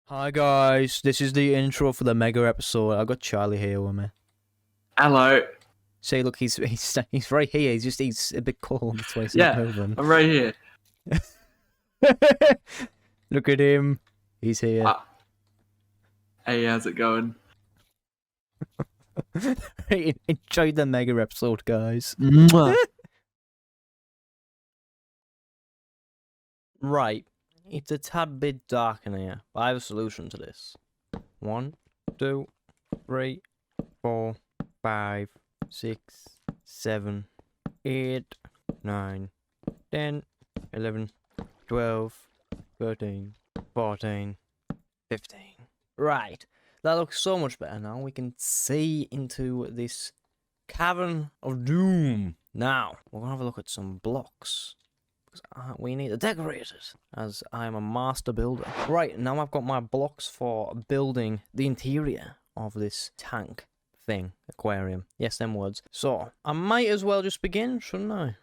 Hi guys, this is the intro for the mega episode. I got Charlie here with me. Hello. See, look, he's right here. He's a bit cold. That's why he's Yeah, not moving. I'm right here. Look at him. He's here. Hey, how's it going? Enjoy the mega episode, guys. Right, it's a tad bit dark in here, but I have a solution to this. 1, 2, 3, 4, 5, 6, 7, 8, 9, 10, 11, 12, 13, 14, 15. Right, that looks so much better now. We can see into this cavern of doom. Now, we're going to have a look at some blocks. We need to decorate it, as I am a master builder. Right, now I've got my blocks for building the interior of this tank thing, aquarium. Yes, them words. So, I might as well just begin, shouldn't I?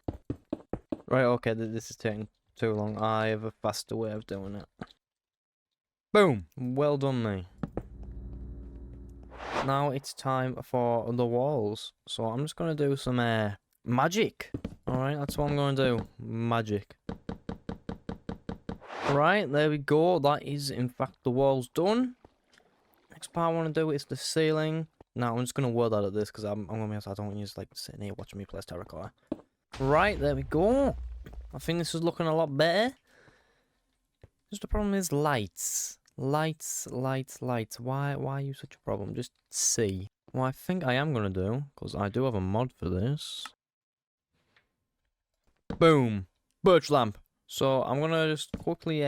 Right, okay, this is taking too long. I have a faster way of doing it. Boom! Well done, me. Now it's time for the walls. So I'm just going to do some magic. Alright, that's what I'm going to do. Magic. Right, there we go. That is, in fact, the walls done. Next part I want to do is the ceiling. Now, I'm just going to word out of this because I'm going to be honest, I don't want you just like sitting here watching me play Terracotta. Right, there we go. I think this is looking a lot better. Just the problem is lights. Lights. Why are you such a problem? Just see. What I think I am going to do, because I do have a mod for this. Boom. Birch lamp. So I'm going to just quickly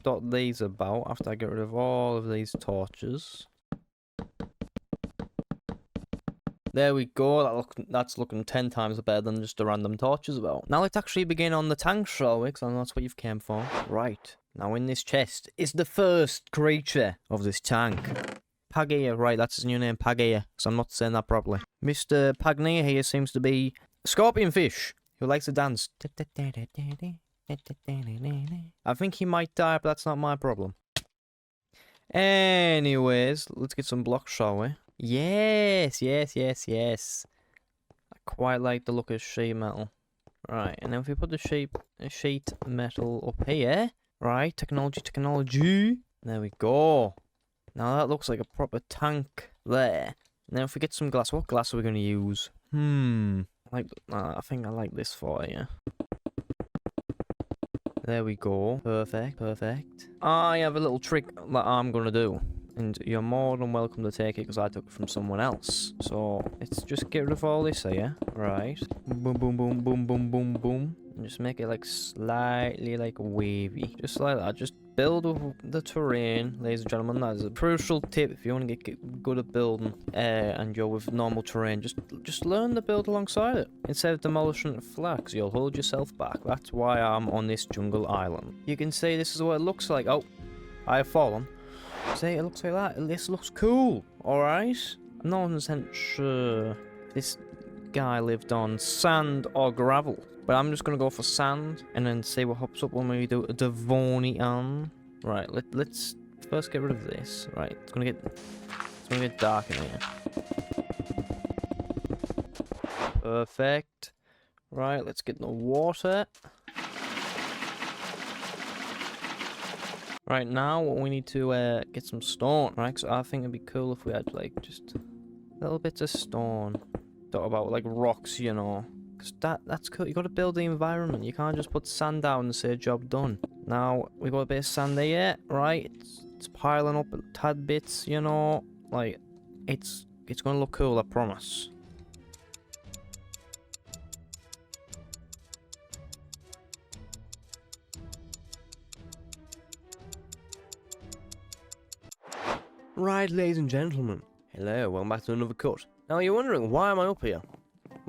dot these about after I get rid of all of these torches. There we go. That's looking 10 times better than just the random torches about. Now let's actually begin on the tank, shall we? Because I know that's what you've came for. Right. Now in this chest is the first creature of this tank. Pagea, right, that's his new name, Pagea, because I'm not saying that properly. Mr. Pagea here seems to be a scorpion fish who likes to dance. I think he might die, but that's not my problem. Anyways, let's get some blocks, shall we? Yes. I quite like the look of sheet metal. Right, and then if we put the sheet metal up here. Right, technology. There we go. Now that looks like a proper tank there. Now if we get some glass, what glass are we going to use? I think I like this for you. There we go. Perfect. I have a little trick that I'm going to do. And you're more than welcome to take it because I took it from someone else. So let's just get rid of all this here. Right. Boom. And just make it like slightly like wavy. Just like that. Just build with the terrain, ladies and gentlemen. That is a crucial tip if you want to get good at building and you're with normal terrain. Just learn to build alongside it. Instead of demolishing it flat, because you'll hold yourself back. That's why I'm on this jungle island. You can see this is what it looks like. Oh, I have fallen. See, it looks like that. This looks cool. Alright? I'm not 100% sure if this guy lived on sand or gravel. But I'm just going to go for sand and then see what hops up when we do a Devonian. Right, let's first get rid of this. Right, it's gonna get dark in here. Perfect. Right, let's get the water. Right, now we need to get some stone, right? So I think it'd be cool if we had like just little bits of stone. Thought about like rocks, you know. Because that's cool. You got to build the environment. You can't just put sand down and say job done. Now we got a bit of sand there, right? It's piling up tad bits, you know. Like it's gonna look cool, I promise. Right, ladies and gentlemen. Hello, welcome back to another cut. Now you're wondering, why am I up here?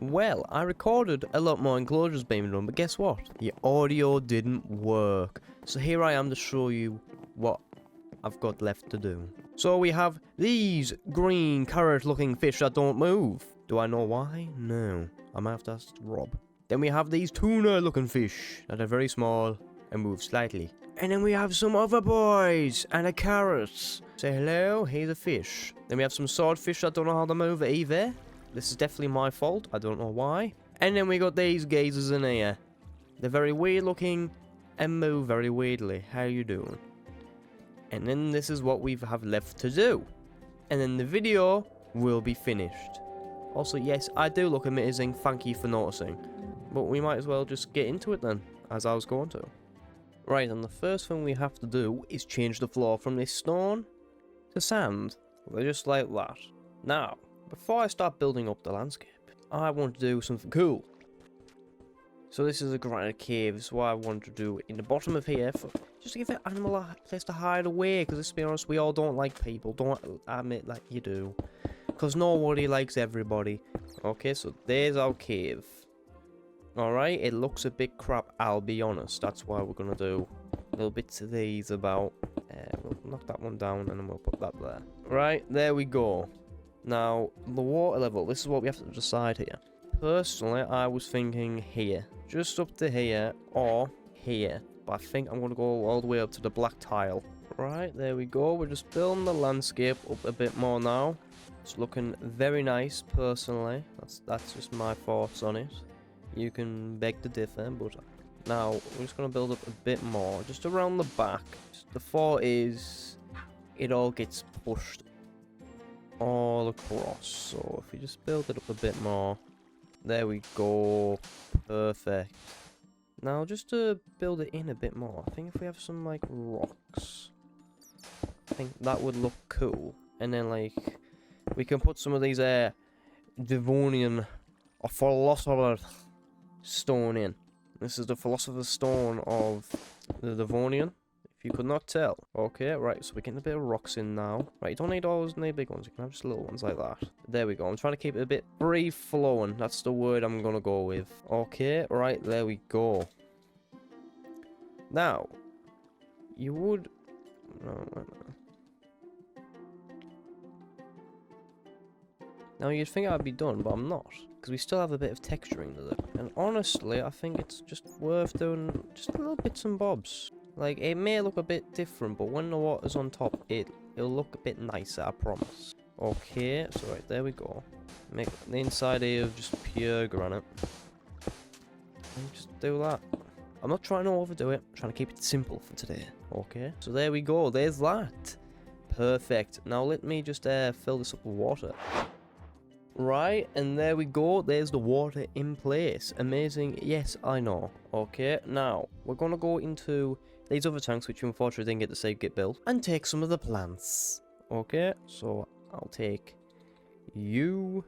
Well, I recorded a lot more enclosures being done, but guess what? The audio didn't work. So here I am to show you what I've got left to do. So we have these green carrot looking fish that don't move. Do I know why? No. I might have to ask Rob. Then we have these tuna looking fish that are very small and move slightly. And then we have some other boys and a carrot. Say hello, here's a fish. Then we have some swordfish, I don't know how to move either. This is definitely my fault, I don't know why. And then we got these gazers in here. They're very weird looking and move very weirdly. How you doing? And then this is what we have left to do. And then the video will be finished. Also, yes, I do look amazing, thank you for noticing. But we might as well just get into it then, as I was going to. Right, and the first thing we have to do is change the floor from this stone to sand. Just like that. Now, before I start building up the landscape, I want to do something cool. So this is a granite cave. This is what I want to do in the bottom of here, just to give the animal a place to hide away. Because let's be honest, we all don't like people. Don't admit like you do. Because nobody likes everybody. Okay, so there's our cave. Alright, it looks a bit crap, I'll be honest. That's why we're going to do little bits of these about. We'll knock that one down and then we'll put that there. Right, there we go. Now, the water level, this is what we have to decide here. Personally, I was thinking here. Just up to here or here. But I think I'm going to go all the way up to the black tile. Right, there we go. We're just building the landscape up a bit more now. It's looking very nice, personally. That's just my thoughts on it. You can beg to differ, but now we're just going to build up a bit more. Just around the back. The thought is it all gets pushed all across. So if we just build it up a bit more. There we go. Perfect. Now just to build it in a bit more, I think if we have some like rocks, I think that would look cool. And then like we can put some of these Devonian or philosopher stone in. This is the philosopher's stone of the Devonian, if you could not tell. Okay, right, so we're getting a bit of rocks in now. Right, you don't need all those big ones, you can have just little ones like that. There we go, I'm trying to keep it a bit free flowing. That's the word I'm gonna go with. Okay, right, there we go. Now, you would... No. Now you'd think I'd be done, but I'm not. Because we still have a bit of texturing to it. And honestly, I think it's just worth doing just a little bits and bobs. Like, it may look a bit different, but when the water's on top, it'll look a bit nicer, I promise. Okay, so right, there we go. Make the inside here of just pure granite. And just do that. I'm not trying to overdo it, I'm trying to keep it simple for today. Okay, so there we go, there's that. Perfect. Now let me just fill this up with water. Right, and there we go, there's the water in place. Amazing, yes, I know. Okay, now, we're gonna go into these other tanks, which unfortunately didn't get to say get built, and take some of the plants. Okay, so I'll take you,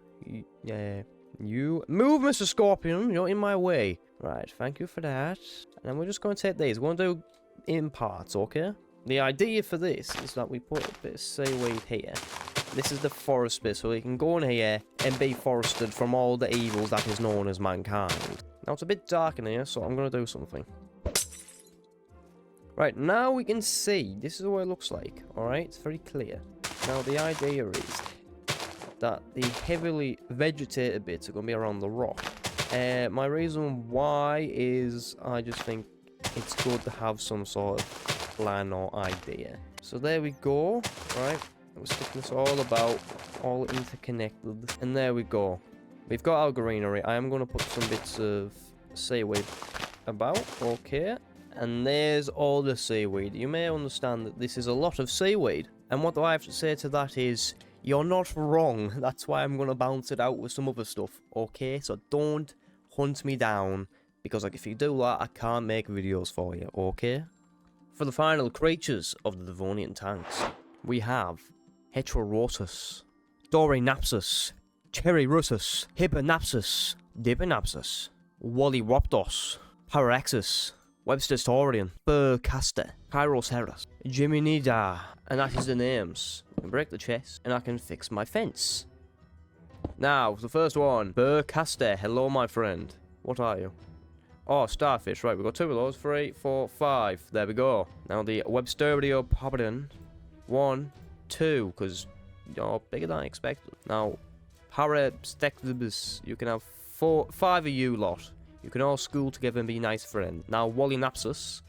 move, Mr. Scorpion, you're in my way. Right, thank you for that. And then we're just gonna take these, we're gonna do in parts, okay? The idea for this is that we put a bit of seaweed here. This is the forest bit, so we can go in here and be forested from all the evils that is known as mankind. Now it's a bit dark in here, so I'm going to do something. Right, now we can see. This is what it looks like, alright? It's very clear. Now the idea is that the heavily vegetated bits are going to be around the rock. My reason why is I just think it's good to have some sort of plan or idea. So there we go, right? We're sticking this all about, all interconnected. And there we go. We've got our greenery. I am going to put some bits of seaweed about. Okay. And there's all the seaweed. You may understand that this is a lot of seaweed. And what do I have to say to that is, you're not wrong. That's why I'm going to bounce it out with some other stuff. Okay? So don't hunt me down. Because like, if you do that, I can't make videos for you. Okay? For the final creatures of the Devonian tanks, we have Heterorotus, Dorinapsus, Pterirussus, Hypernapsus, Dipinapsus, Wallywoptos, Paraxus, Webster's Taurian, Burcaster, Pyroceras, Geminida, and that is the names. I can break the chest, and I can fix my fence. Now, the first one, Burcaster. Hello, my friend. What are you? Oh, starfish. Right, we've got 2 of those. 3, 4, 5. There we go. Now the Webstereopodon. 1, 2, because you're bigger than I expected. Now, Parastectibus, you can have 5 of you lot. You can all school together and be nice friends. Now, Wallynapsus,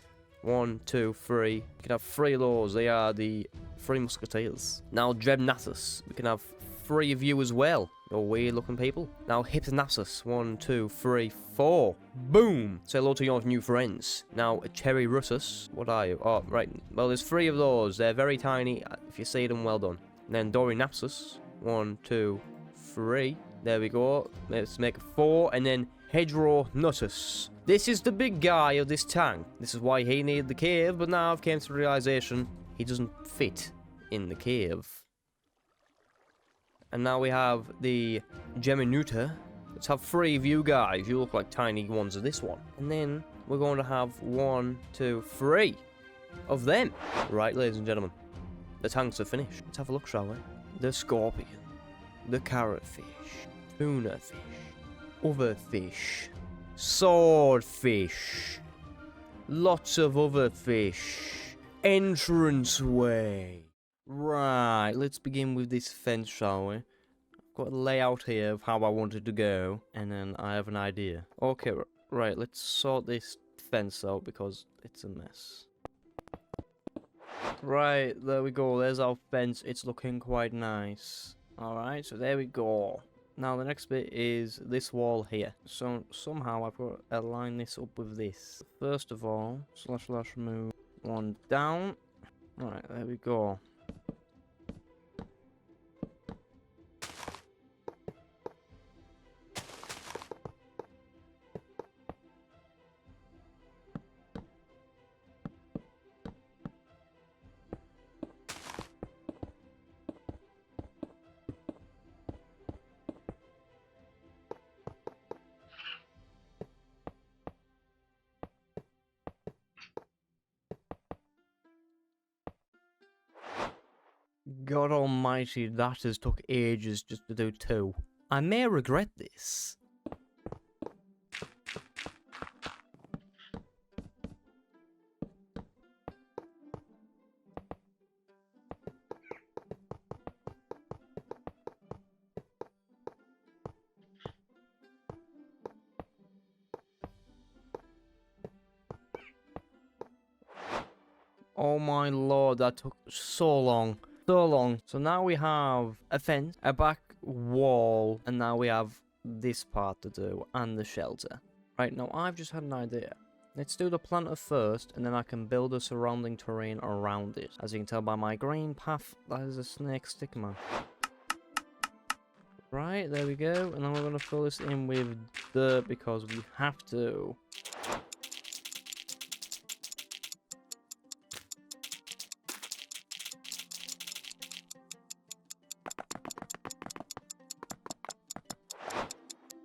1, 2, 3. You can have 3 of those. They are the 3 musketeers. Now, Drebnathus. We can have 3 of you as well. You're weird looking people. Now, Hypnonathus. 1, 2, 3, 4. Boom! Say hello to your new friends. Now, Cherry Russus. What are you? Oh, right. Well, there's 3 of those. They're very tiny. If you see them, well done. And then Dorinapsus. 1, 2, 3. There we go. Let's make 4. And then Hedronuttus. This is the big guy of this tank. This is why he needed the cave, but now I've came to the realization he doesn't fit in the cave. And now we have the Geminuta. Let's have 3 of you guys. You look like tiny ones of this one. And then we're going to have 1, 2, 3 of them. Right, ladies and gentlemen. The tanks are finished. Let's have a look, shall we? The scorpion. The carrotfish. Tuna fish. Other fish. Swordfish. Lots of other fish. Entranceway. Right, let's begin with this fence, shall we? I've got a layout here of how I want it to go, and then I have an idea. Okay, right, let's sort this fence out because it's a mess. Right, there we go, there's our fence. It's looking quite nice. Alright, so there we go. Now the next bit is this wall here. So somehow I've got to align this up with this. First of all, / move 1 down. Right, there we go. God almighty, that has took ages just to do 2. I may regret this. Oh my lord, that took so long. So long. So now we have a fence, a back wall, and now we have this part to do, and the shelter. Right, now I've just had an idea. Let's do the planter first, and then I can build a surrounding terrain around it. As you can tell by my green path, that is a snake stickman. Right, there we go. And then we're going to fill this in with dirt because we have to.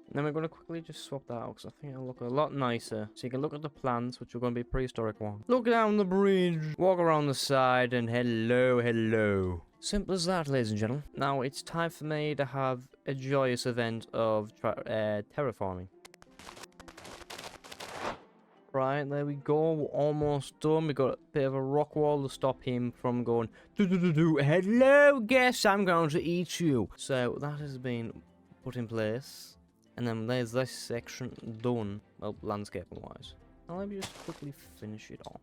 And then we're going to quickly just swap that out because I think it'll look a lot nicer. So you can look at the plants, which are going to be prehistoric ones. Look down the bridge, walk around the side, and hello, hello. Simple as that, ladies and gentlemen. Now it's time for me to have a joyous event of terraforming. Right, there we go. We're almost done. We got a bit of a rock wall to stop him from going, hello, guess I'm going to eat you. So that has been put in place. And then there's this section done, well, landscaping wise. Now let me just quickly finish it off.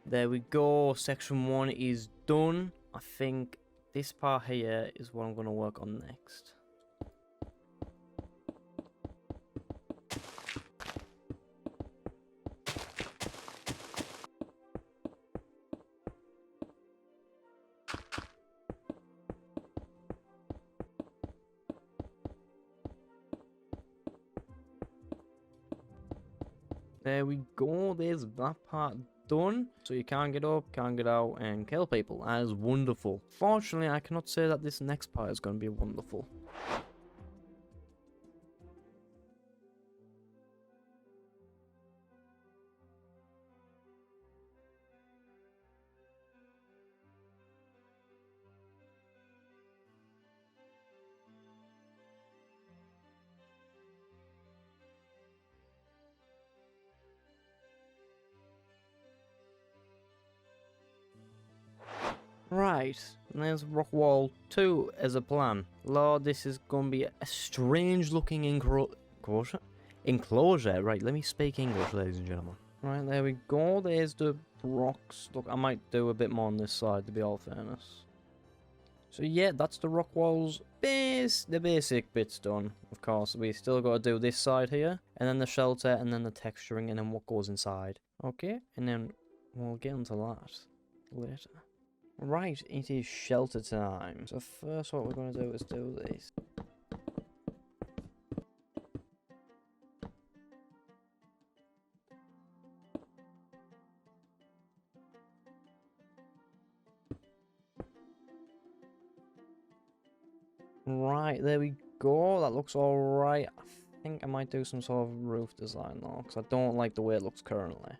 There we go, section 1 is done. I think this part here is what I'm going to work on next. There we go, there's that part done. So you can't get up, can't get out, and kill people. That is wonderful. Fortunately, I cannot say that this next part is going to be wonderful. Right, and there's rock wall 2 as a plan. Lord, this is going to be a strange looking enclosure. Right, let me speak English, ladies and gentlemen. Right, there we go. There's the rocks. Look, I might do a bit more on this side, to be all fairness. So yeah, that's the rock walls. The basic bits done. Of course, we still got to do this side here, and then the shelter, and then the texturing, and then what goes inside. Okay, and then we'll get into that later. Right, it is shelter time. So first what we're going to do is do this. Right, there we go. That looks alright. I think I might do some sort of roof design though, because I don't like the way it looks currently.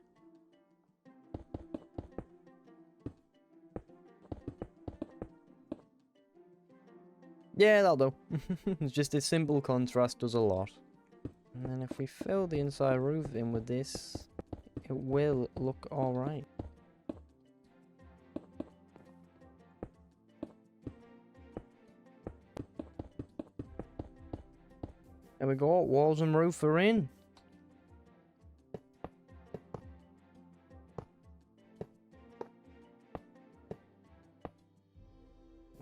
Yeah, that'll do. It's just a simple contrast does a lot. And then if we fill the inside roof in with this, it will look alright. There we go, walls and roof are in.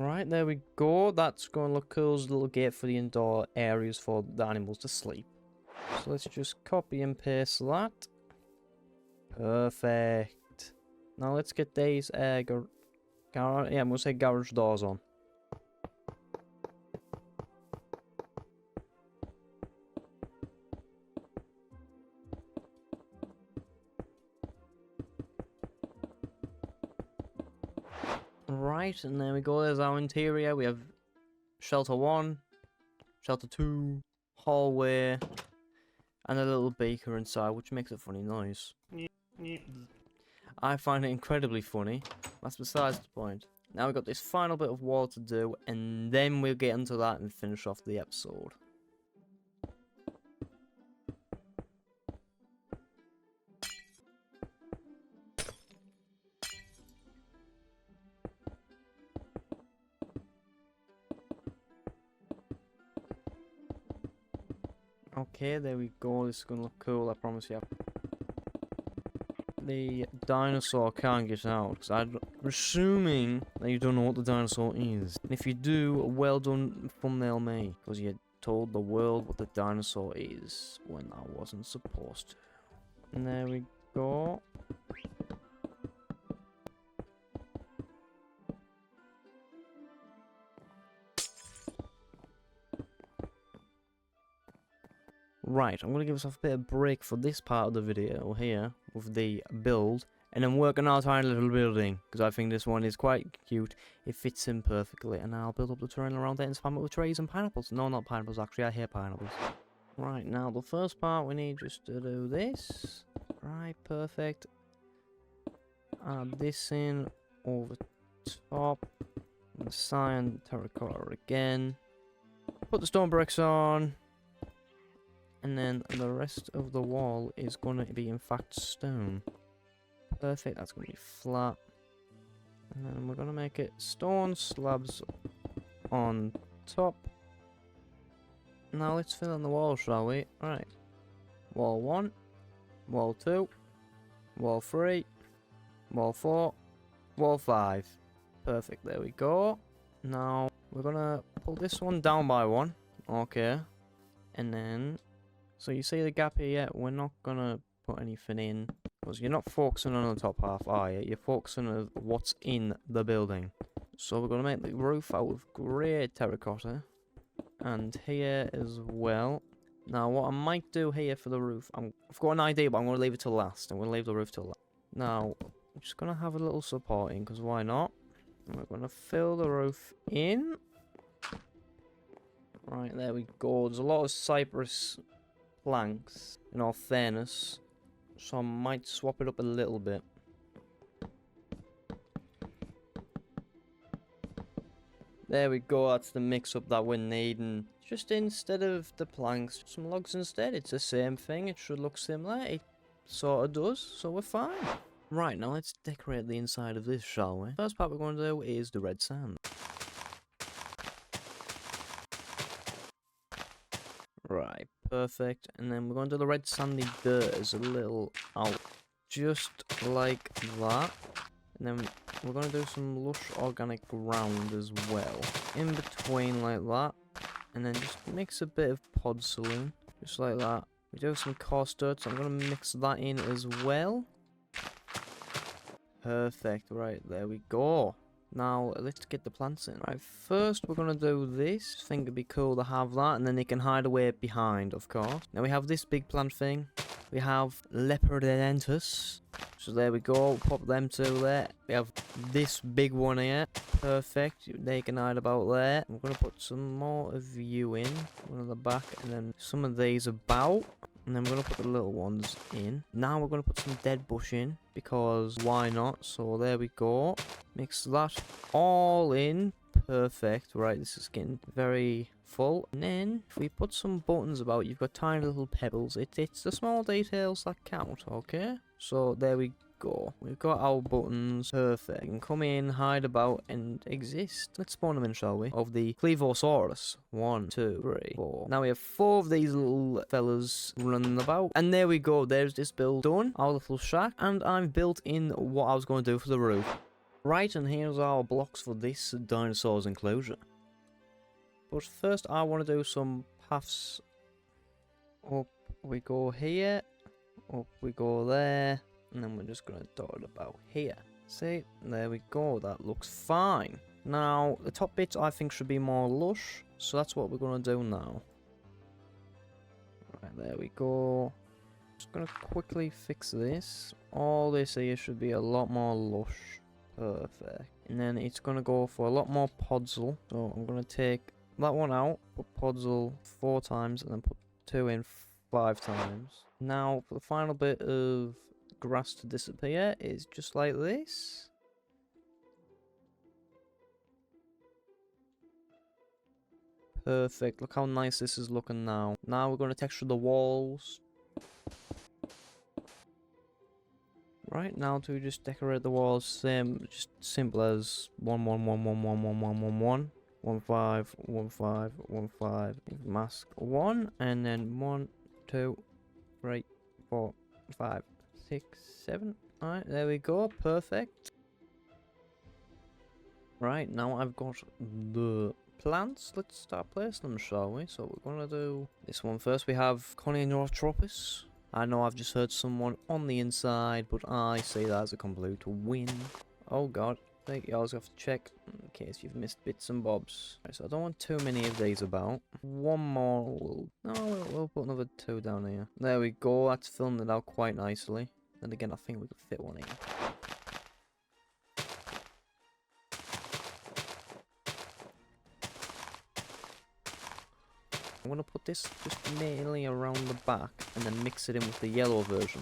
Right, there we go. That's going to look cool as a little gate for the indoor areas for the animals to sleep. So let's just copy and paste that. Perfect. Now let's get these I'm going to say garage doors on. Right, and there we go. There's our interior. We have shelter 1, shelter 2, hallway, and a little beaker inside, which makes a funny noise. I find it incredibly funny. That's besides the point. Now we've got this final bit of wall to do, and then we'll get into that and finish off the episode. Okay, there we go. This is going to look cool, I promise you. The dinosaur can't get out, because I'm assuming that you don't know what the dinosaur is. And if you do, well done, thumbnail me, because you told the world what the dinosaur is when I wasn't supposed to. And there we go. Right, I'm going to give myself a bit of break for this part of the video here with the build, and then work on our tiny little building, because I think this one is quite cute. It fits in perfectly, and I'll build up the terrain around it and spam it with trees and pineapples. No, not pineapples, actually, I hate pineapples. Right, now the first part we need just to do this. Right, perfect. Add this in over top. And cyan terracotta again. Put the stone bricks on. And then the rest of the wall is going to be, in fact, stone. Perfect, that's going to be flat. And then we're going to make it stone slabs on top. Now let's fill in the wall, shall we? Right. Wall 1, wall 2, wall 3, wall 4, wall 5. Perfect, there we go. Now we're going to pull this one down by 1. Okay. And then... so you see the gap here, yeah, we're not gonna put anything in, because you're not focusing on the top half, are you? You're focusing on what's in the building. So we're gonna make the roof out of grey terracotta, and here as well. Now what I might do here for the roof, I've got an idea, but I'm gonna leave it till last. I'm gonna leave the roof till last. Now, I'm just gonna have a little supporting, because why not? And we're gonna fill the roof in. Right, there we go. There's a lot of cypress planks, in all fairness, so I might swap it up a little bit. There we go, that's the mix-up that we're needing. Just instead of the planks, some logs instead. It's the same thing, it should look similar. It sort of does, so we're fine. Right, now let's decorate the inside of this, shall we? First part we're going to do is the red sand. Right, perfect. And then we're going to do the red sandy dirt as a little out. Just like that. And then we're going to do some lush organic ground as well. In between like that. And then just mix a bit of pod saloon. Just like that. We do some coarse dirt, so I'm going to mix that in as well. Perfect, right, there we go. Now, let's get the plants in. Right, first we're going to do this. I think it'd be cool to have that, and then they can hide away behind, of course. Now we have this big plant thing. We have Leopardentus. So there we go, pop them two there. We have this big one here. Perfect, they can hide about there. I'm going to put some more of you in. One on the back, and then some of these about. And then we're going to put the little ones in. Now we're going to put some dead bush in. Because why not? So there we go. Mix that all in. Perfect. Right, this is getting very full. And then if we put some buttons about, you've got tiny little pebbles. It's the small details that count, okay? So there we go. We've got our buttons. Perfect. You can come in, hide about, and exist. Let's spawn them in, shall we? Of the Vivaxaurus. 1, 2, 3, 4. Now we have 4 of these little fellas running about. And there we go. There's this build done. Our little shack. And I've built in what I was going to do for the roof. Right, and here's our blocks for this dinosaur's enclosure. But first I want to do some paths. Up we go here. Up we go there. And then we're just going to dot it about here. See, there we go, that looks fine. Now, the top bits I think should be more lush, so that's what we're going to do now. Right, there we go. Just going to quickly fix this. All this here should be a lot more lush. Perfect. And then it's going to go for a lot more podzol. So I'm going to take that one out, put podzol 4 times, and then put 2 in 5 times. Now, for the final bit of grass to disappear is just like this. Perfect. Look how nice this is looking now. Now we're going to texture the walls. Right, now to just decorate the walls, same, just simple as 1 1 1 1 1 1 1 1 1 1 5 1 5 1 5 mask 1, and then 1 2 3 4 5 6 7. Alright, there we go, perfect. Right, now I've got the plants. Let's start placing them, shall we? So we're gonna do this one first. We have Conionothropus. I know I've just heard someone on the inside, but I see that as a complete win. Oh god, I think you always have to check in case you've missed bits and bobs. Right, so I don't want too many of these about. One more we'll put another 2 down here. There we go, that's filmed it out quite nicely. Then again, I think we could fit one in. I'm going to put this just mainly around the back and then mix it in with the yellow version.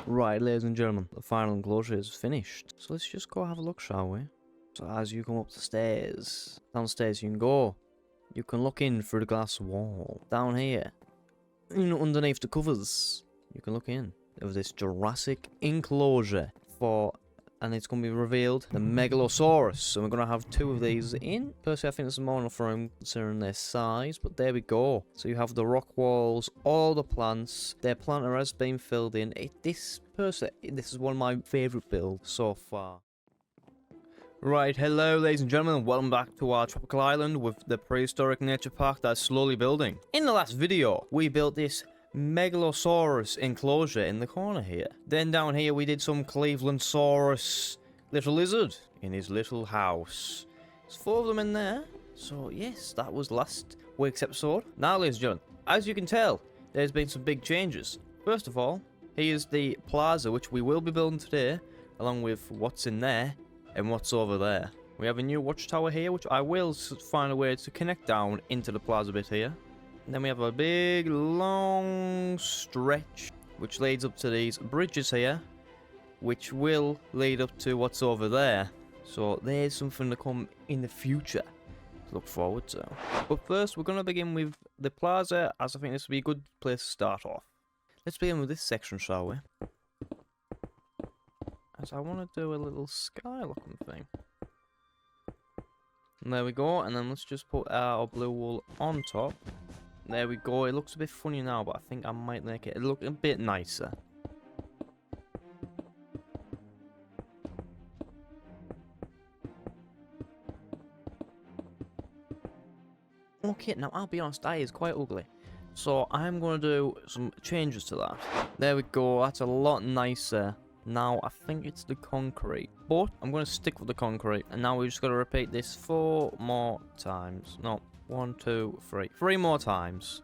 Right, ladies and gentlemen, the final enclosure is finished. So let's just go have a look, shall we? So as you come up the stairs, downstairs you can go. You can look in through the glass wall. Down here, underneath the covers, you can look in. Of this Jurassic enclosure and it's going to be revealed the Megalosaurus. So we're going to have 2 of these in. Personally, I think this is more enough room considering their size, but there we go. So you have the rock walls, all the plants. Their planter has been filled in. This is one of my favourite builds so far. Right, hello ladies and gentlemen, and welcome back to our tropical island with the prehistoric nature park that's slowly building. In the last video, we built this Megalosaurus enclosure in the corner here. Then down here we did some Clevelandsaurus little lizard in his little house. There's 4 of them in there. So yes, that was last week's episode. Now, ladies and gentlemen, as you can tell, there's been some big changes. First of all, here's the plaza, which we will be building today, along with what's in there and what's over there. We have a new watchtower here, which I will find a way to connect down into the plaza bit here. And then we have a big, long stretch, which leads up to these bridges here, which will lead up to what's over there. So there's something to come in the future to look forward to. But first, we're going to begin with the plaza, as I think this would be a good place to start off. Let's begin with this section, shall we? As I want to do a little sky looking thing. And there we go, and then let's just put our blue wool on top. There we go. It looks a bit funny now, but I think I might make it look a bit nicer. Okay, now I'll be honest, that is quite ugly. So I'm going to do some changes to that. There we go, that's a lot nicer. Now I think it's the concrete, but I'm going to stick with the concrete. And now we just got to repeat this 4 more times. No, 1, 2, 3. 3 more times.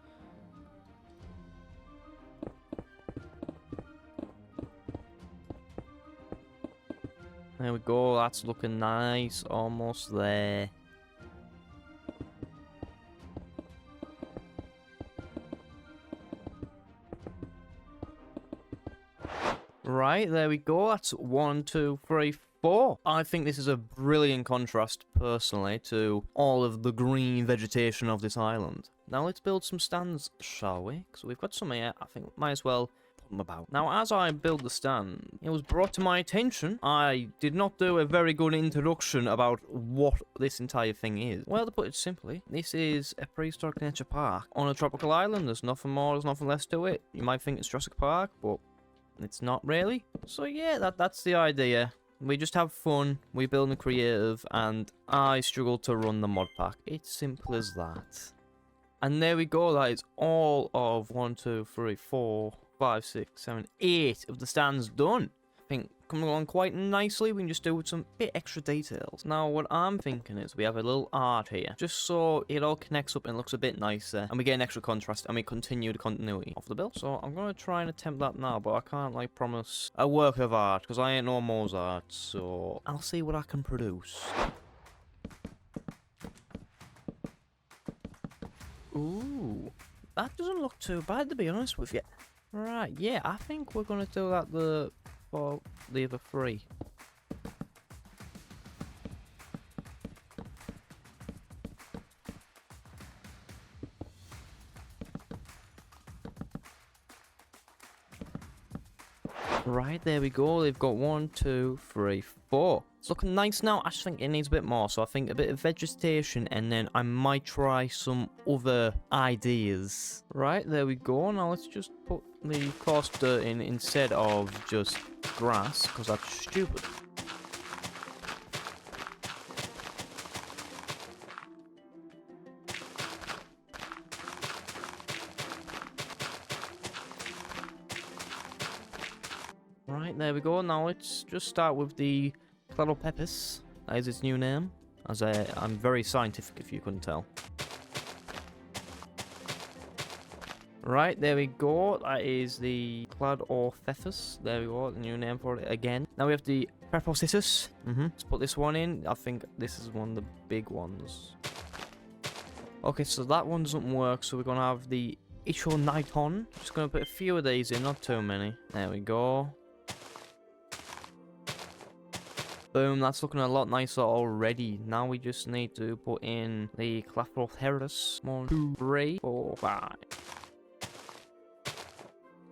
There we go, that's looking nice, almost there. Right, there we go. That's 1, 2, 3, 4. I think this is a brilliant contrast, personally, to all of the green vegetation of this island. Now let's build some stands, shall we? Because we've got some here. I think we might as well put them about. Now, as I build the stand, it was brought to my attention I did not do a very good introduction about what this entire thing is. Well, to put it simply, this is a prehistoric nature park on a tropical island. There's nothing more, there's nothing less to it. You might think it's Jurassic Park, but it's not really. So yeah, that's the idea. We just have fun, we build and creative, and I struggle to run the mod pack. It's simple as that. And there we go, that is all of 1, 2, 3, 4, 5, 6, 7, 8 of the stands done. I think coming along quite nicely. We can just do with some bit extra details. Now what I'm thinking is we have a little art here, just so it all connects up and looks a bit nicer, and we get an extra contrast and we continue the continuity of the build. So I'm going to try and attempt that now, but I can't like promise a work of art because I ain't no Mozart, so I'll see what I can produce. Ooh, that doesn't look too bad, to be honest with you. Right, yeah, I think we're going to do that for the other 3. Right, there we go. They've got 1, 2, 3, 4. It's looking nice now. I just think it needs a bit more. So I think a bit of vegetation, and then I might try some other ideas. Right, there we go. Now let's just put the coarse dirt in instead of just grass, because that's stupid. Right, there we go. Now let's just start with the Cladopepis. That is its new name, as I'm very scientific if you couldn't tell. Right, there we go. That is the Cladopepis. There we go, the new name for it again. Now we have the Prepositus. Let's put this one in. I think this is one of the big ones. Okay, so that one doesn't work, so we're going to have the Ichoniton. Just going to put a few of these in, not too many. There we go. Boom, that's looking a lot nicer already. Now we just need to put in the Clathrotheris. 1, 2, 3, 4, 5.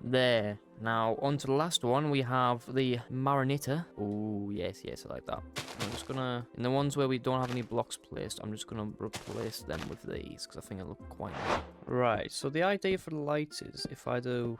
There. Now, on to the last one, we have the Marinita. Oh, yes, I like that. I'm just gonna, in the ones where we don't have any blocks placed, I'm just gonna replace them with these, because I think it look quite nice. Right, so the idea for the lights is, if I do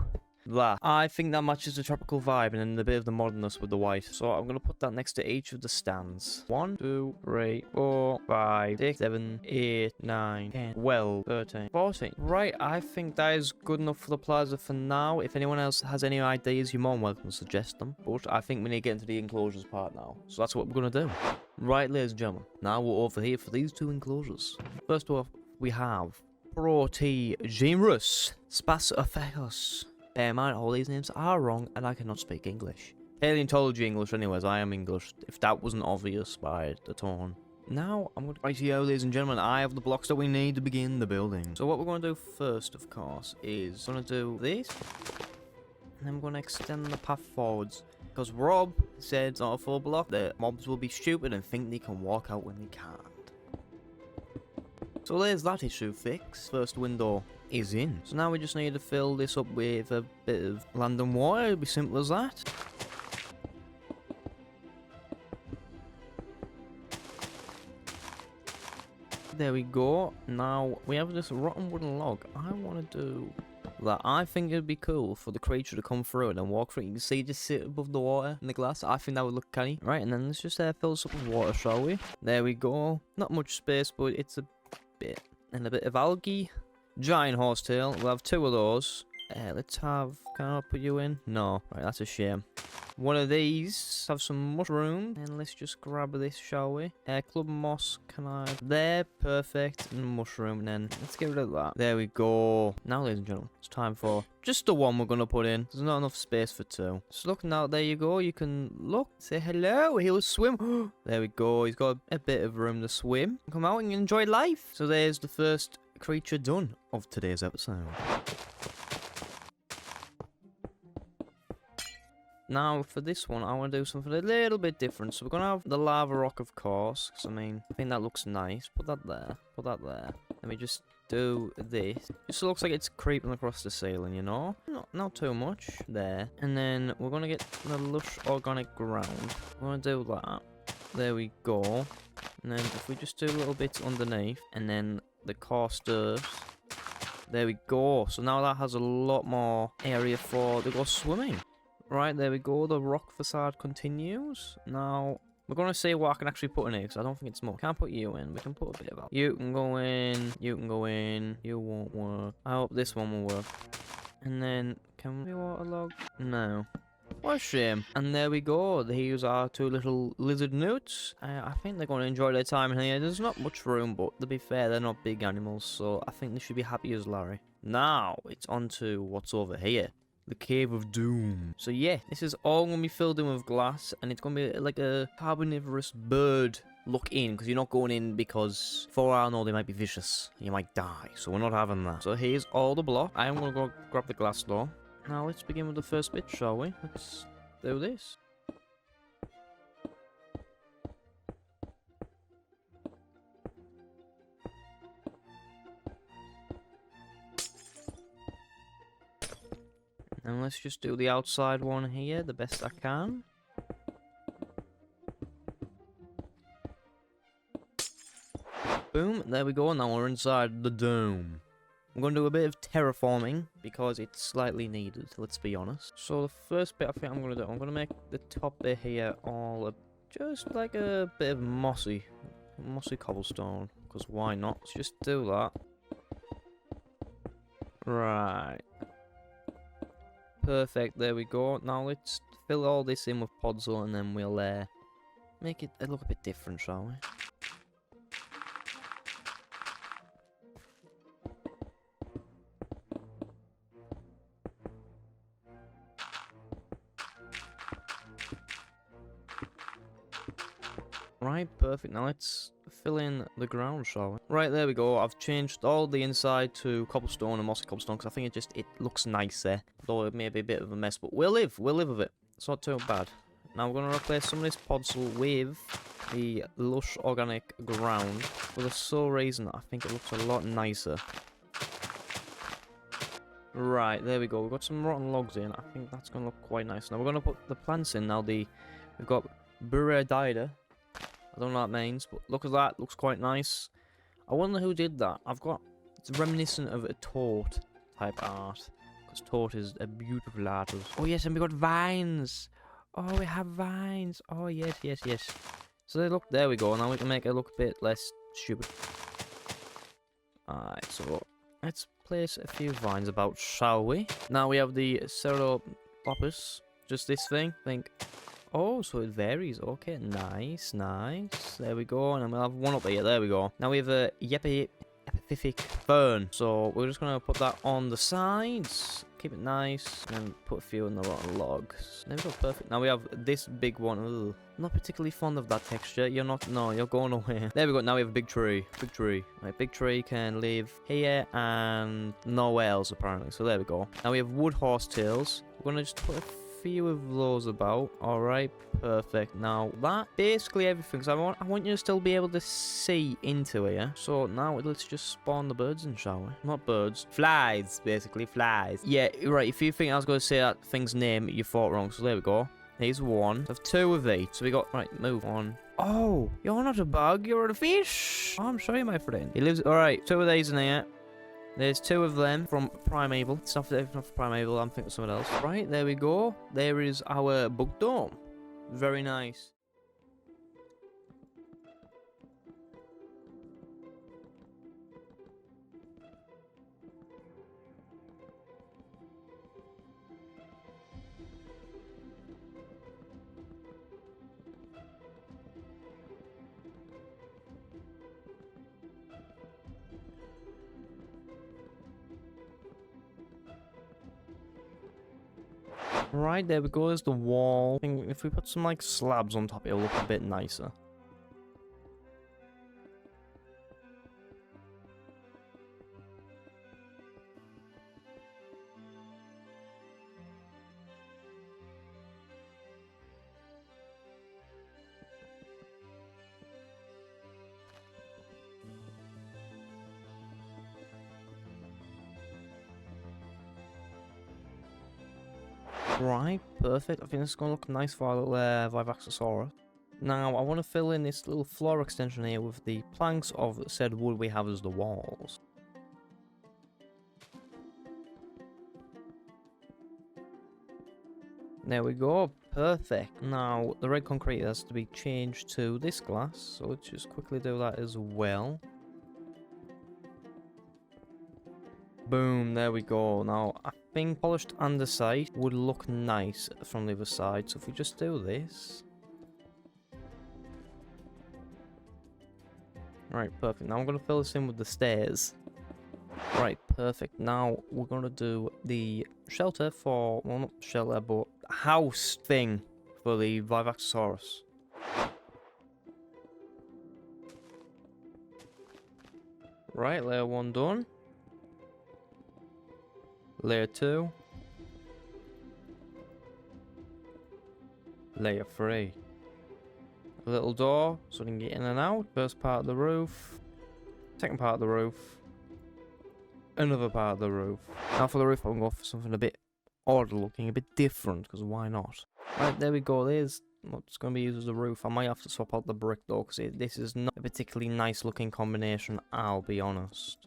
that. I think that matches the tropical vibe and then a bit of the modernness with the white. So I'm going to put that next to each of the stands. 1, 2, 3, 4, 5, 6, 7, 8, 9, 10, 12, 13, 14. Right, I think that is good enough for the plaza for now. If anyone else has any ideas, you're more than welcome to suggest them. But I think we need to get into the enclosures part now. So that's what we're going to do. Right, ladies and gentlemen. Now we're over here for these two enclosures. First off, we have Protegenus Spyke. Bear in mind, all these names are wrong and I cannot speak English. Paleontology English anyways, I am English, if that wasn't obvious by the tone. Now, I'm going to... Right here, ladies and gentlemen, I have the blocks that we need to begin the building. So what we're going to do first, of course, is... going to do this. And then we're going to extend the path forwards. Because Rob said it's not a full block, that mobs will be stupid and think they can walk out when they can't. So there's that issue fixed. First window is in. So now we just need to fill this up with a bit of land and water. It'll be simple as that. There we go. Now we have this rotten wooden log. I want to do that. I think it'd be cool for the creature to come through and then walk through. You can see just sit above the water in the glass. I think that would look canny. Right, and then let's just fill this up with water, shall we? There we go. Not much space, but it's a bit. And a bit of algae. Giant horsetail. We'll have 2 of those. Let's have... Can I put you in? No. Right, that's a shame. One of these. Have some mushroom. And let's just grab this, shall we? Club moss. Can I... There. Perfect. And mushroom. And then let's get rid of that. There we go. Now, ladies and gentlemen, it's time for just the one we're going to put in. There's not enough space for 2. Just look now. There you go. You can look. Say hello. He'll swim. There we go. He's got a bit of room to swim. Come out and enjoy life. So there's the first creature done of today's episode. Now, for this one, I want to do something a little bit different. So we're going to have the lava rock, of course. Because, I mean, I think that looks nice. Put that there. Put that there. Let me just do this. Just looks like it's creeping across the ceiling, you know? Not too much. There. And then we're going to get the lush organic ground. We're going to do that. There we go. And then if we just do little bits underneath. And then the coarse dirt. There we go. So now that has a lot more area for to go swimming. Right, there we go. The rock facade continues. Now, we're going to see what I can actually put in here, because I don't think it's more. Can't put you in. We can put a bit of that. You can go in. You can go in. You won't work. I hope this one will work. And then, can we waterlog? No. What a shame. And there we go. Here's our 2 little lizard newts. I think they're going to enjoy their time in here. There's not much room, but to be fair, they're not big animals, so I think they should be happy as Larry. Now, it's on to what's over here. The Cave of Doom. So yeah, this is all going to be filled in with glass, and it's going to be like a carnivorous bird look in, because you're not going in because, for all I know, they might be vicious. You might die, so we're not having that. So here's all the block. I am going to go grab the glass door. Now let's begin with the first bit, shall we? Let's do this. And let's just do the outside one here the best I can. Boom, there we go, now we're inside the dome. I'm going to do a bit of terraforming, because it's slightly needed, let's be honest. So the first bit I think I'm going to do, I'm going to make the top bit here all just like a bit of mossy cobblestone, because why not? Let's just do that. Right. Perfect, there we go. Now let's fill all this in with podzol, and then we'll make it look a bit different, shall we? Right, perfect. Now let's fill in the ground, shall we? Right, there we go. I've changed all the inside to cobblestone and mossy cobblestone, because I think it looks nicer. Though it may be a bit of a mess, but we'll live with it. It's not too bad. Now we're going to replace some of this podzol with the lush organic ground. For the sole reason that I think it looks a lot nicer. Right, there we go. We've got some rotten logs in. I think that's going to look quite nice. Now we're going to put the plants in. Now we've got Buradida. I don't know what that means, but look at that. Looks quite nice. I wonder who did that. It's reminiscent of a tort type art. This tortoise is a beautiful artist. Oh yes, and we got vines. Oh, we have vines. Oh yes, yes, yes. So look, there we go. Now we can make it look a bit less stupid. Alright, so let's place a few vines about, shall we? Now we have the Ceratopus. Just this thing. Think. Oh, so it varies. Okay, nice, nice. There we go. And then we'll have one up here. There we go. Now we have a epiphytic fern. So we're just going to put that on the sides. Keep it nice. And put a few in the rotten logs. There we go. Perfect. Now we have this big one. Ugh. Not particularly fond of that texture. You're not. No, you're going away. There we go. Now we have a big tree. Big tree. Right, big tree can live here and nowhere else apparently. So there we go. Now we have wood horsetails. We're going to just put a few of those about. Alright, perfect. Now that basically everything. So I want you to still be able to see into here. So now let's just spawn the birds in, shall we? Not birds, flies, basically flies. Yeah, right. If you think I was going to say that thing's name, you thought wrong. So there we go. Here's one. So I have two of these. So we got right. Move on. Oh, you're not a bug. You're a fish. Oh, I'm sorry, my friend. He lives. All right. Two of these in here. There's two of them from Primeval. It's not from Primeval, I'm thinking of someone else. Right, there we go. There is our bug dome. Very nice. Right, there we go. There's the wall. I think if we put some like slabs on top, it'll look a bit nicer. Right, perfect. I think this is going to look nice for our little Vivaxaurus. Now, I want to fill in this little floor extension here with the planks of said wood we have as the walls. There we go, perfect. Now, the red concrete has to be changed to this glass, so let's just quickly do that as well. Boom, there we go. Now, I think polished andesite would look nice from the other side. So if we just do this. Right, perfect. Now I'm going to fill this in with the stairs. Right, perfect. Now we're going to do the shelter for, well, not shelter, but house thing for the Vivaxaurus. Right, layer 1 done. Layer 2. Layer 3. A little door so we can get in and out. First part of the roof. Second part of the roof. Another part of the roof. Now for the roof, I'm going to go for something a bit odd looking, a bit different, because why not? Right, there we go. There's what's going to be used as the roof. I might have to swap out the brick though, because this is not a particularly nice looking combination, I'll be honest.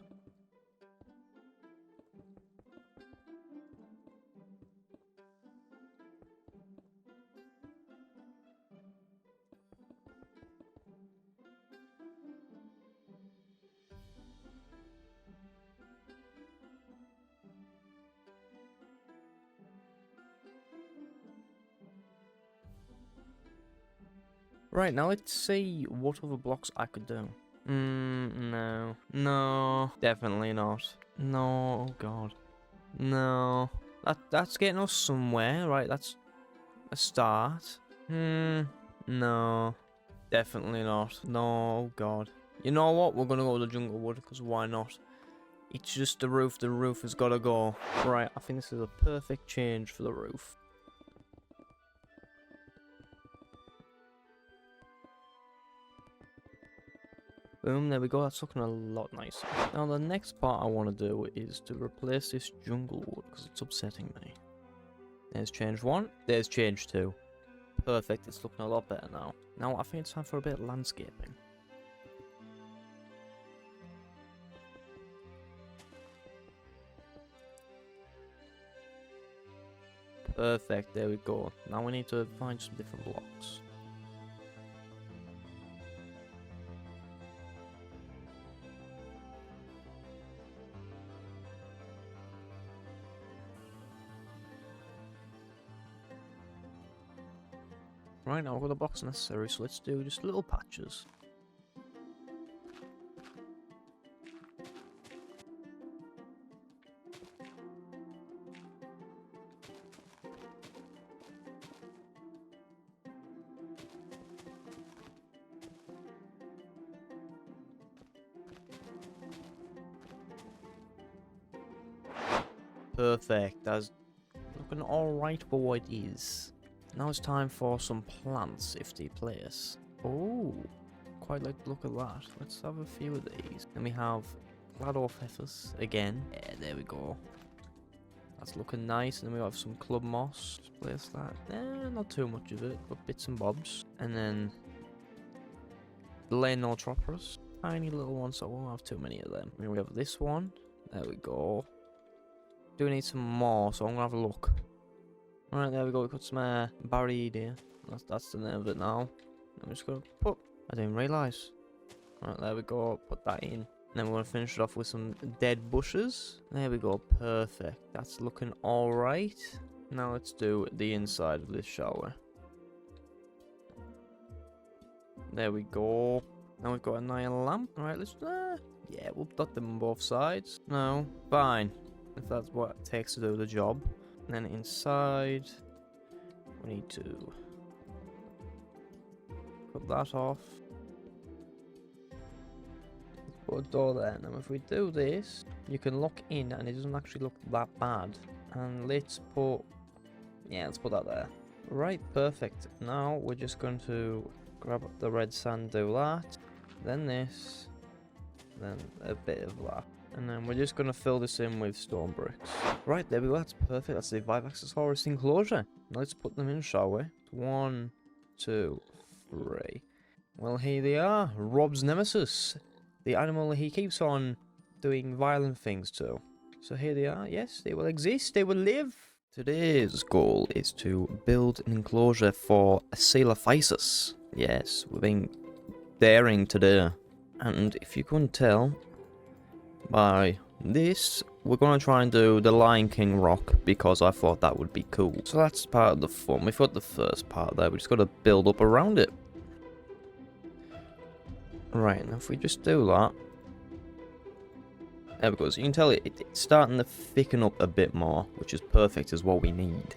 Right, now let's see what other blocks I could do. No. No, definitely not. No, oh god. No. That's getting us somewhere, right? That's a start. No. Definitely not. No, oh god. You know what? We're gonna go to the jungle wood, because why not? It's just the roof. The roof has gotta go. Right, I think this is a perfect change for the roof. Boom, there we go. That's looking a lot nicer. Now, the next part I want to do is to replace this jungle wood, because it's upsetting me. There's change 1. There's change 2. Perfect. It's looking a lot better now. Now, I think it's time for a bit of landscaping. Perfect, there we go. Now we need to find some different blocks. Right, now we've got the blocks necessary, so let's do just little patches. Perfect, that's looking alright for what it is. Now it's time for some plants, if they place. Oh, quite like the look of that. Let's have a few of these. Then we have Cladorphyphus again. Yeah, there we go. That's looking nice. And then we have some club moss. Place that. Not too much of it, but bits and bobs. And then Lenotropus. Tiny little ones, so I won't have too many of them. And we have this one. There we go. Do need some more, so I'm gonna have a look. Alright, there we go. We've got some buried here. That's the name of it now. I'm just gonna put. I didn't realise. Right, there we go. Put that in. And then we're gonna finish it off with some dead bushes. There we go. Perfect. That's looking alright. Now let's do the inside of this shower. There we go. Now we've got a nice lamp. Alright, let's. Yeah, we'll dot them on both sides. No, fine. If that's what it takes to do the job. And then inside, we need to cut that off. Let's put a door there. Now if we do this, you can lock in and it doesn't actually look that bad. And let's put that there. Right, perfect. Now we're just going to grab the red sand, do that. Then this. Then a bit of that. And then we're just going to fill this in with stone bricks. Right, there we go. That's perfect. That's the Vivaxaurus enclosure. Now let's put them in, shall we? 1, 2, 3. Well, here they are. Rob's nemesis. The animal he keeps on doing violent things to. So here they are. Yes, they will exist. They will live. Today's goal is to build an enclosure for a Coelophysis. Yes, we've been daring today. And if you couldn't tell by this, we're going to try and do the Lion King rock because I thought that would be cool. So that's part of the fun. We've got the first part there. We just got to build up around it. Right, now if we just do that. There we go. So you can tell it's starting to thicken up a bit more, which is perfect, is what we need.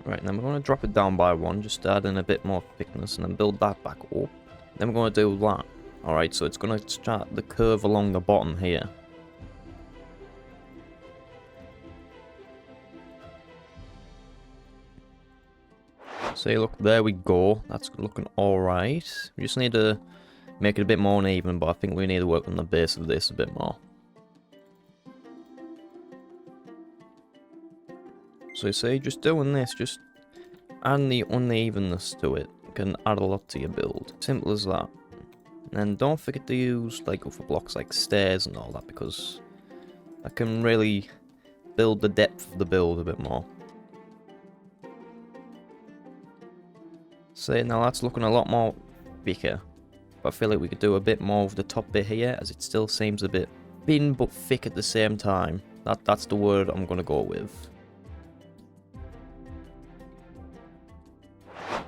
Right, now we're going to drop it down by 1, just add in a bit more thickness and then build that back up. Then we're going to do that. Alright, so it's going to start the curve along the bottom here. See, look, there we go. That's looking alright. We just need to make it a bit more uneven, but I think we need to work on the base of this a bit more. So you see, just doing this, just adding the unevenness to it can add a lot to your build. Simple as that. And don't forget to use like other blocks like stairs and all that, because that can really build the depth of the build a bit more. See, now that's looking a lot more thicker. But I feel like we could do a bit more of the top bit here, as it still seems a bit thin but thick at the same time. That's the word I'm going to go with.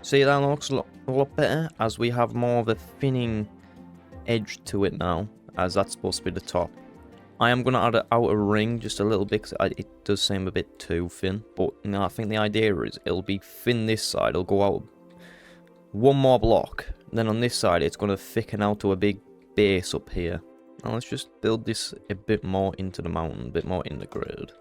See, that looks a lot better, as we have more of a thinning edge to it now, as that's supposed to be the top. I am going to add an outer ring just a little bit, because it does seem a bit too thin. But no, I think the idea is it'll be thin this side, it'll go out one more block. Then on this side, it's going to thicken out to a big base up here. Now let's just build this a bit more into the mountain, a bit more integrated.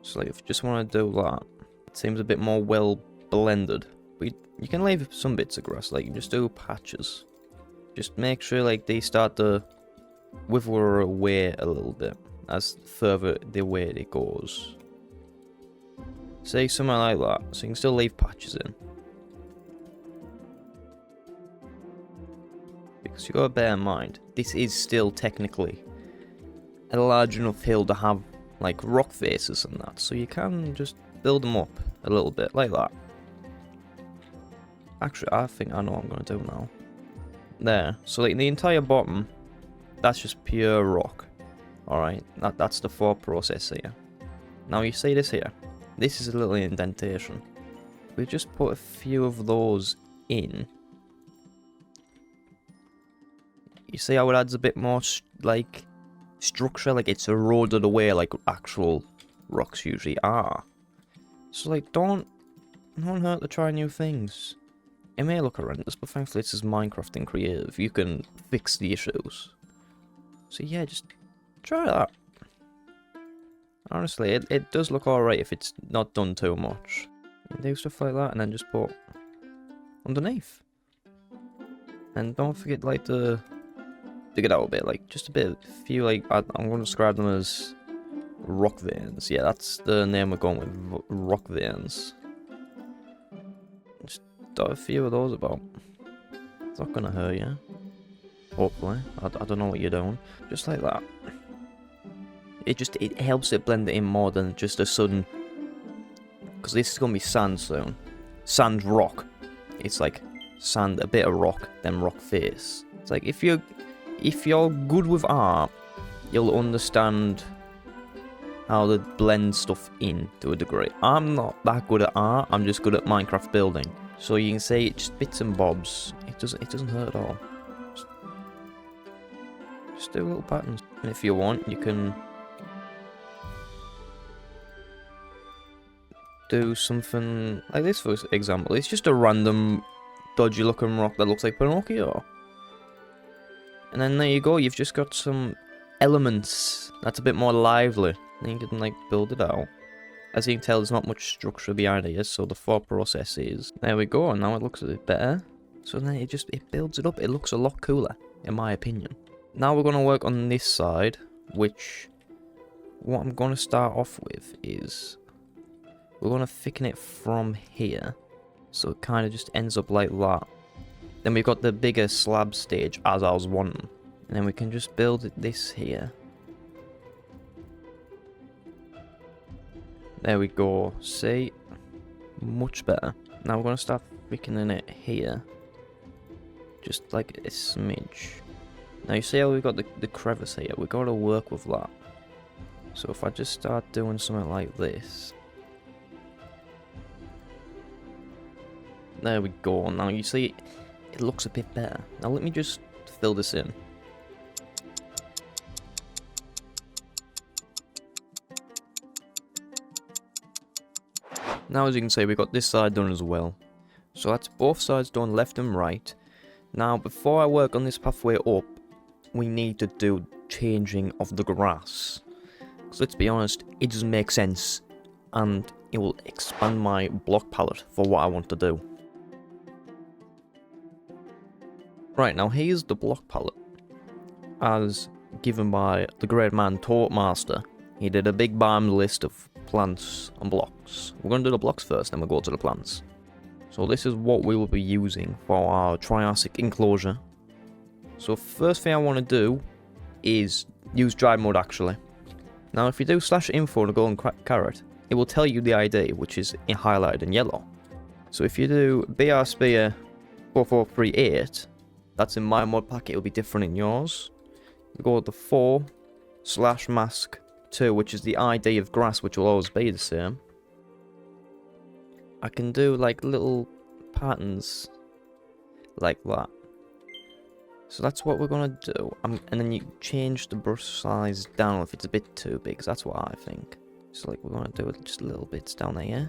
So like, if you just want to do that, it seems a bit more well blended. But you can leave some bits of grass, like you just do patches. Just make sure like they start to wither away a little bit as further the way it goes. See, something like that. So you can still leave patches in. Because you gotta bear in mind, this is still technically a large enough hill to have like rock faces and that, so you can just build them up a little bit like that. Actually, I think I know what I'm gonna do now. There, so like the entire bottom, that's just pure rock. Alright, that's the thought process here. Now you see this here, this is a little indentation. We just put a few of those in. You see how it adds a bit more like structure, like it's eroded away like actual rocks usually are. So like don't hurt to try new things. It may look horrendous, but thankfully this is Minecraft and creative. You can fix the issues. So yeah, just try that. Honestly, it does look alright if it's not done too much. You do stuff like that and then just put underneath. And don't forget like to dig it out a bit, like just a bit, few like, I'm going to describe them as rock veins. Yeah, that's the name we're going with, rock veins. Just dot a few of those about. It's not going to hurt you. Hopefully. I don't know what you're doing. Just like that. It helps it blend it in more than just a sudden, because this is going to be sand soon. Sand rock. It's like sand, a bit of rock, then rock face. It's like if you're good with art, you'll understand how to blend stuff in to a degree. I'm not that good at art, I'm just good at Minecraft building. So you can say it's just bits and bobs. It doesn't hurt at all. Just do little patterns. And if you want, you can do something like this, for example. It's just a random dodgy looking rock that looks like Pinocchio. And then there you go, you've just got some elements that's a bit more lively. And you can like build it out. As you can tell, there's not much structure behind it, so the thought process is, there we go, and now it looks a bit better. So then it builds it up, it looks a lot cooler, in my opinion. Now we're going to work on this side, which, what I'm going to start off with is, we're going to thicken it from here, so it kind of just ends up like that. Then we've got the bigger slab stage, as I was wanting. And then we can just build this here. There we go. See? Much better. Now we're going to start thickening it here. Just like a smidge. Now you see how we've got the crevice here? We've got to work with that. So if I just start doing something like this. There we go. Now you see, it looks a bit better. Now let me just fill this in. Now as you can see, we've got this side done as well. So that's both sides done, left and right. Now before I work on this pathway up, we need to do changing of the grass. Because let's be honest, it doesn't make sense. And it will expand my block palette for what I want to do. Right, now here's the block palette. As given by the great man Master. He did a big bomb list of plants and blocks. We're going to do the blocks first, then we'll go to the plants. So this is what we will be using for our Triassic enclosure. So first thing I want to do is use dry mud actually. Now if you do /info to golden carrot, it will tell you the ID, which is highlighted in yellow. So if you do BR Spear 4438, that's in my mod pack, it'll be different in yours. We go with the 4/mask 2, which is the ID of grass, which will always be the same. I can do like little patterns like that. So that's what we're gonna do. And then you change the brush size down if it's a bit too big, 'cause that's what I think. So like we're gonna do it just little bits down there, yeah?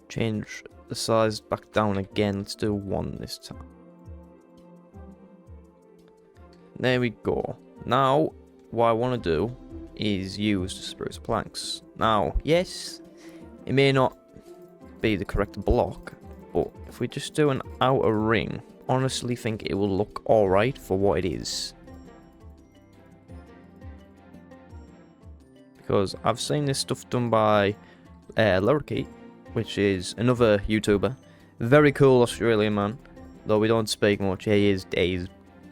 Change the size back down again. Let's do 1 this time. There we go. Now, what I want to do is use the spruce planks. Now, yes, it may not be the correct block, but if we just do an outer ring, honestly think it will look alright for what it is. Because I've seen this stuff done by Lurky, which is another YouTuber. Very cool Australian man, though we don't speak much. He is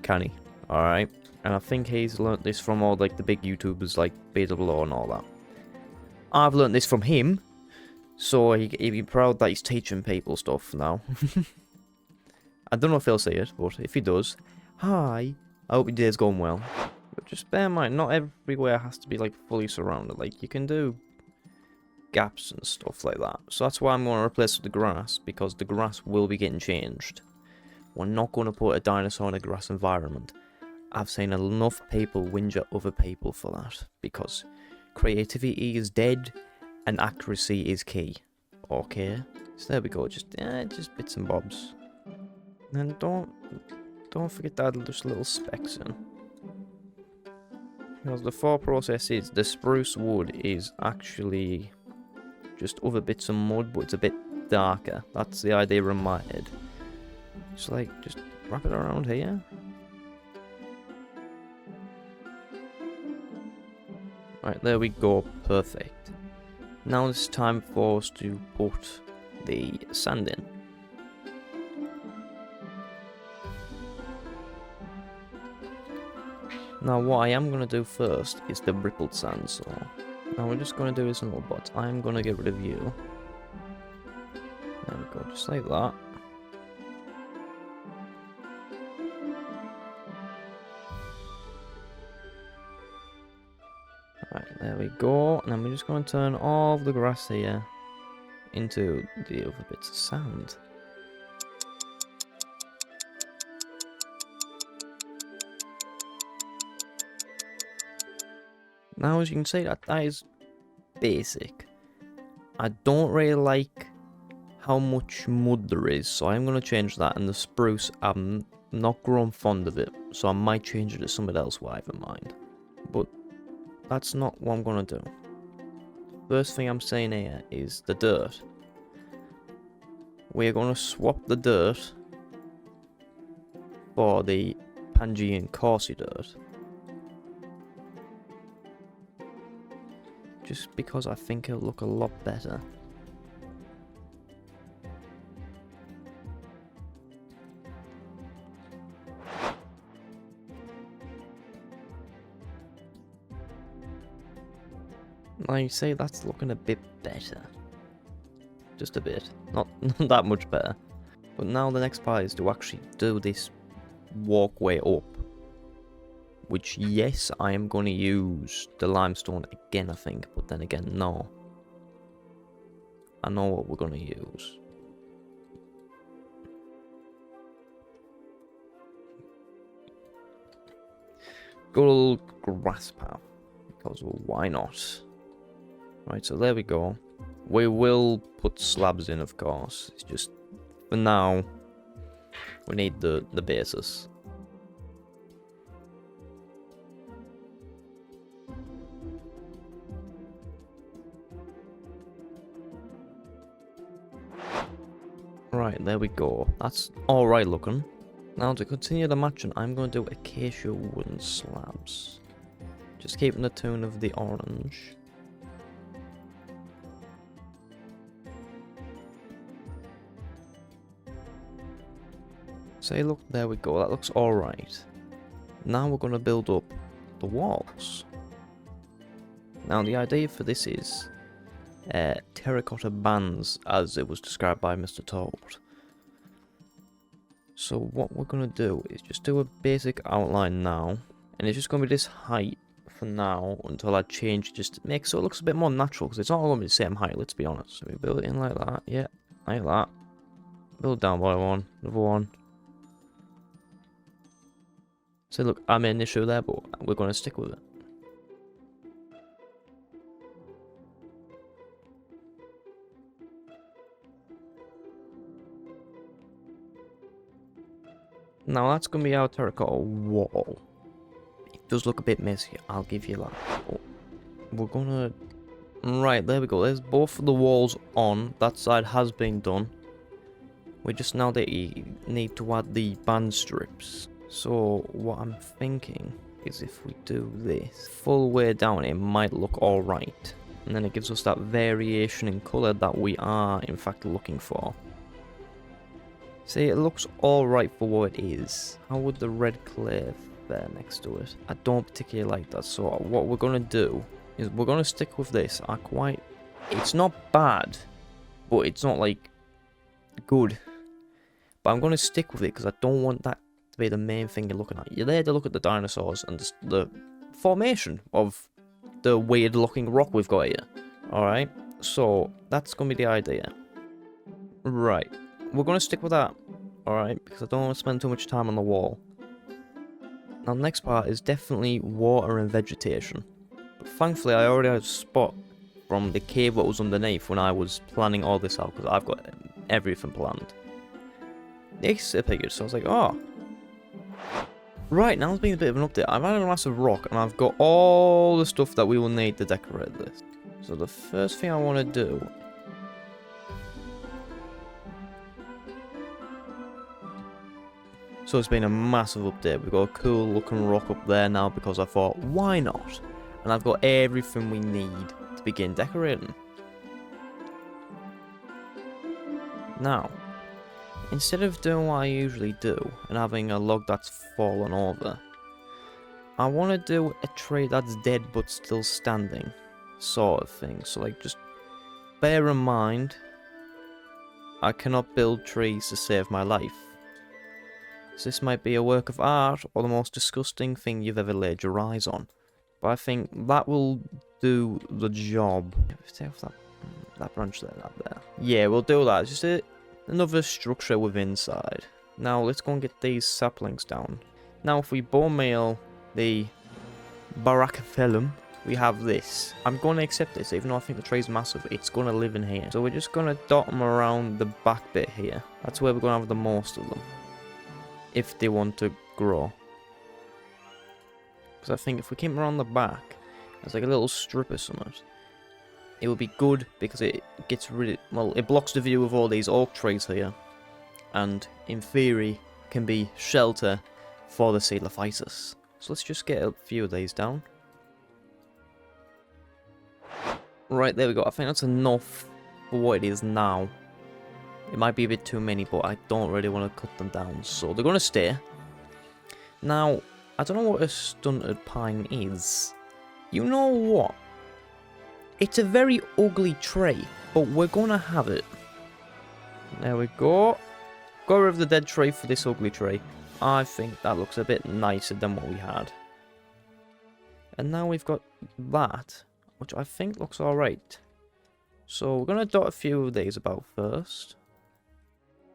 canny, alright? And I think he's learnt this from all like the big YouTubers like BWO and all that. I've learnt this from him, so he'd be proud that he's teaching people stuff now. I don't know if he'll see it, but if he does, hi, I hope your day's going well. But just bear in mind, not everywhere has to be like fully surrounded. Like, you can do gaps and stuff like that. So that's why I'm going to replace with the grass, because the grass will be getting changed. We're not going to put a dinosaur in a grass environment. I've seen enough people whinge at other people for that, because creativity is dead and accuracy is key. Okay, so there we go. Just bits and bobs. And don't forget to add just little specks in. Because the thought process is the spruce wood is actually just other bits of mud, but it's a bit darker. That's the idea in my head. Just like, just wrap it around here. Right, there we go, perfect. Now it's time for us to put the sand in. Now what I am going to do first is the rippled sand, so now we're just going to do this in little bits. I'm going to get rid of you. There we go, just like that. Right, there we go, and then we're just going to turn all of the grass here into the other bits of sand. Now, as you can see, that is basic. I don't really like how much mud there is, so I'm going to change that. And the spruce, I'm not grown fond of it, so I might change it to something else with I have in mind. But that's not what I'm going to do. First thing I'm saying here is the dirt. We're going to swap the dirt for the Pangean Corsi dirt. Just because I think it'll look a lot better. Like you say, that's looking a bit better. Just a bit. Not that much better. But now the next part is to actually do this walkway up. Which, yes, I am going to use the limestone again, I think. But then again, no. I know what we're going to use. Good old grass path. Because, well, why not? Right, so there we go. We will put slabs in, of course. It's just, for now, we need the basis. Right, there we go. That's alright looking. Now to continue the matching, I'm going to do acacia wooden slabs. Just keeping the tone of the orange. Say, look, there we go. That looks alright. Now we're going to build up the walls. Now the idea for this is terracotta bands, as it was described by Mr. Toad. So what we're going to do is just do a basic outline now, and it's just going to be this height for now until I change, just to make so it looks a bit more natural, because it's not all going to be the same height, let's be honest. So we build it in like that, yeah, like that. Build down by one, another one. So look, I made an issue there, but we're going to stick with it. Now that's going to be our terracotta wall. It does look a bit messy, I'll give you that. But we're going to... Right, there we go. There's both of the walls on. That side has been done. We just now need to add the band strips. So what I'm thinking is if we do this full way down, it might look alright. And then it gives us that variation in colour that we are in fact looking for. See, it looks alright for what it is. How would the red clay fare next to it? I don't particularly like that, so what we're going to do is we're going to stick with this. It's not bad, but it's not, like, good. But I'm going to stick with it because I don't want that to be the main thing you're looking at. You're there to look at the dinosaurs and the formation of the weird-looking rock we've got here. Alright, so that's going to be the idea. Right, we're going to stick with that. Alright, because I don't want to spend too much time on the wall. Now, the next part is definitely water and vegetation. But thankfully, I already had a spot from the cave that was underneath when I was planning all this out, because I've got everything planned. This appeared, so I was like, oh. Right, now there's been a bit of an update. I've added a massive rock, and I've got all the stuff that we will need to decorate this. So the first thing I want to do... So it's been a massive update. We've got a cool looking rock up there now because I thought, why not? And I've got everything we need to begin decorating. Now, instead of doing what I usually do and having a log that's fallen over, I want to do a tree that's dead but still standing sort of thing. So, like, just bear in mind, I cannot build trees to save my life. So this might be a work of art or the most disgusting thing you've ever laid your eyes on. But I think that will do the job. Take off that branch there, that there. Yeah, we'll do that. It's just another structure with inside. Now let's go and get these saplings down. Now if we bone meal the Brachyphyllum, we have this. I'm going to accept this, even though I think the tree's massive. It's going to live in here. So we're just going to dot them around the back bit here. That's where we're going to have the most of them, if they want to grow. Because I think if we keep them around the back, there's like a little strip or something, it would be good because it gets rid of, well, it blocks the view of all these oak trees here, and in theory can be shelter for the Coelophysis. So let's just get a few of these down. Right, there we go. I think that's enough for what it is now. It might be a bit too many, but I don't really want to cut them down, so they're going to stay. Now, I don't know what a stunted pine is. You know what? It's a very ugly tree, but we're going to have it. There we go. Got rid of the dead tree for this ugly tree. I think that looks a bit nicer than what we had. And now we've got that, which I think looks alright. So we're going to dot a few of these about first.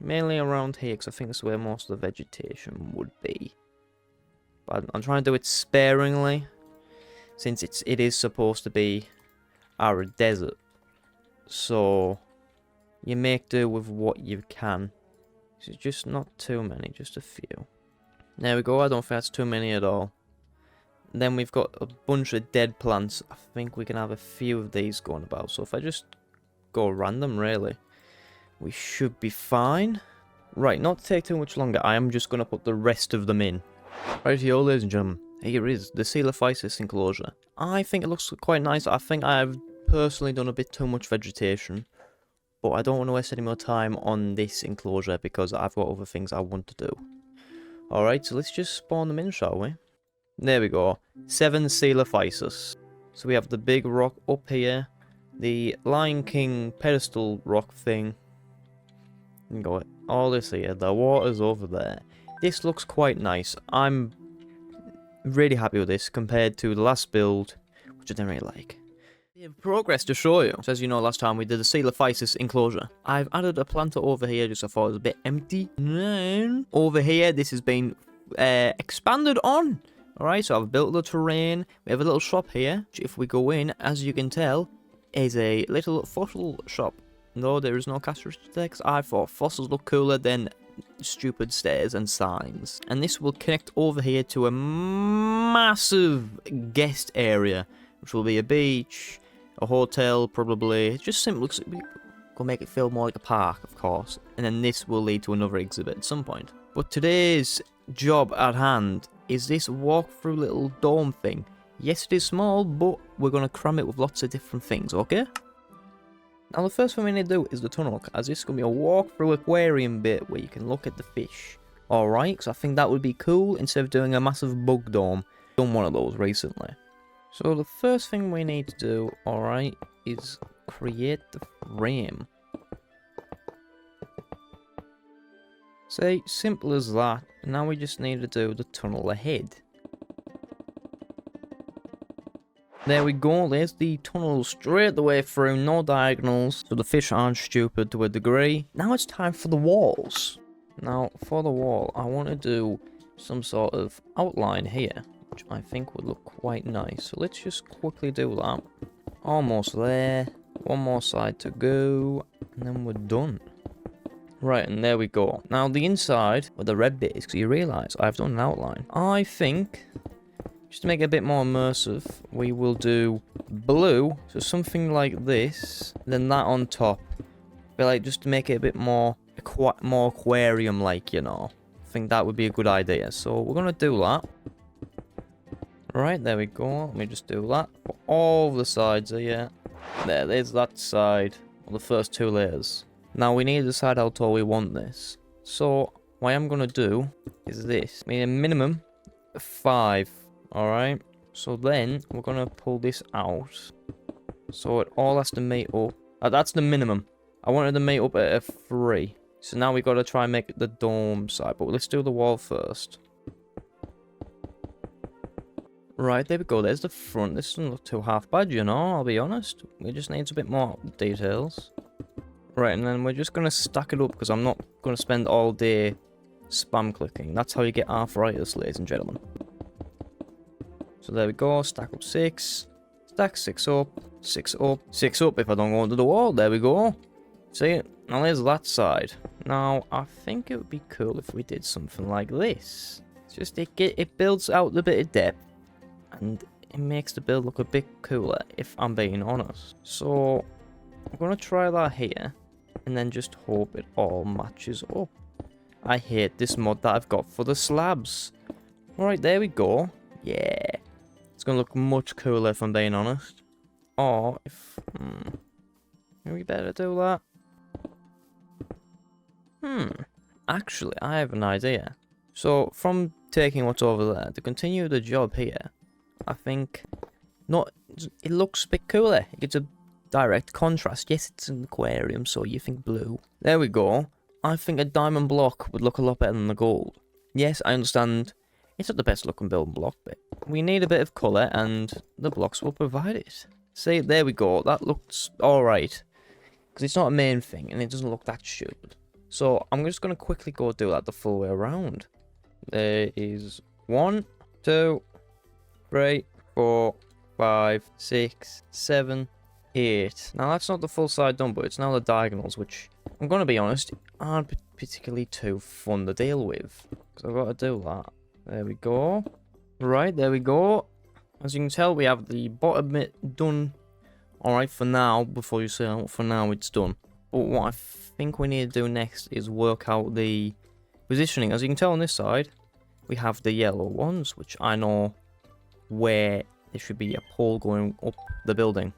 Mainly around here, because I think this is where most of the vegetation would be. But I'm trying to do it sparingly, since it is supposed to be our desert. So you make do with what you can. So just not too many, just a few. There we go, I don't think that's too many at all. And then we've got a bunch of dead plants. I think we can have a few of these going about. So if I just go random, really, we should be fine. Right, not to take too much longer, I am just going to put the rest of them in. Right here, ladies and gentlemen, here is the Coelophysis enclosure. I think it looks quite nice. I think I've personally done a bit too much vegetation, but I don't want to waste any more time on this enclosure because I've got other things I want to do. Alright, so let's just spawn them in, shall we? There we go. 7 Coelophysis. So we have the big rock up here, the Lion King pedestal rock thing. And go all this here, the water's over there. This looks quite nice. I'm really happy with this compared to the last build, which I didn't really like. Progress to show you. So as you know, last time we did the Coelophysis enclosure. I've added a planter over here just so I thought it was a bit empty. And over here, this has been expanded on. Alright, so I've built the terrain. We have a little shop here. If we go in, as you can tell, is a little fossil shop. No, there is no cash register there because I thought fossils look cooler than stupid stairs and signs. And this will connect over here to a massive guest area, which will be a beach, a hotel probably. It's just simple. We'll make it feel more like a park, of course. And then this will lead to another exhibit at some point. But today's job at hand is this walk-through little dome thing. Yes, it is small, but we're going to cram it with lots of different things, okay? Now the first thing we need to do is the tunnel, as this is going to be a walk-through aquarium bit where you can look at the fish. Alright, because I think that would be cool instead of doing a massive bug dome. Done one of those recently. So the first thing we need to do, alright, is create the frame. Say, simple as that. Now we just need to do the tunnel ahead. There we go, there's the tunnel straight the way through, no diagonals, so the fish aren't stupid to a degree. Now it's time for the walls. Now, for the wall, I want to do some sort of outline here, which I think would look quite nice. So let's just quickly do that. Almost there. One more side to go, and then we're done. Right, and there we go. Now, the inside, where the red bit is, because you realise I've done an outline. I think, just to make it a bit more immersive, we will do blue, so something like this, then that on top. But like, just to make it a bit more aquarium-like, you know. I think that would be a good idea. So we're going to do that. Right, there we go. Let me just do that for all the sides here. There's that side, the first two layers. Now we need to decide how tall we want this. So what I'm going to do is this. I mean, a minimum of 5. Alright. So then we're going to pull this out. So it all has to meet up. That's the minimum. I wanted to meet up at a 3. So now we've got to try and make it the dome side. But let's do the wall first. Right, there we go. There's the front. This doesn't look too half bad, you know, I'll be honest. It just needs a bit more details. Right, and then we're just going to stack it up because I'm not going to spend all day spam clicking. That's how you get arthritis, ladies and gentlemen. So there we go. Stack up 6. Stack 6 up. 6 up. 6 up if I don't go into the wall. There we go. See? Now there's that side. Now, I think it would be cool if we did something like this. It's just, it builds out a bit of depth. And it makes the build look a bit cooler, if I'm being honest. So, I'm going to try that here. And then just hope it all matches up. I hate this mod that I've got for the slabs. Alright, there we go. Yeah. It's going to look much cooler, if I'm being honest. Or, if... maybe better do that. Actually, I have an idea. So, from taking what's over there, to continue the job here, I think it looks a bit cooler. It gives a direct contrast. Yes, it's an aquarium, so you think blue. There we go. I think a diamond block would look a lot better than the gold. Yes, I understand it's not the best looking building block, but we need a bit of colour and the blocks will provide it. See, there we go. That looks alright. Because it's not a main thing and it doesn't look that stupid. So I'm just going to quickly go do that the full way around. There is 1, 2, 3, 4, 5, 6, 7, 8. Now that's not the full side done, but it's now the diagonals, which I'm going to be honest, aren't particularly too fun to deal with. Because I've got to do that. There we go. Right, there we go. As you can tell, we have the bottom bit done. Alright, for now, before you say out, for now it's done. But what I think we need to do next is work out the positioning. As you can tell on this side, we have the yellow ones, which I know where there should be a pole going up the building.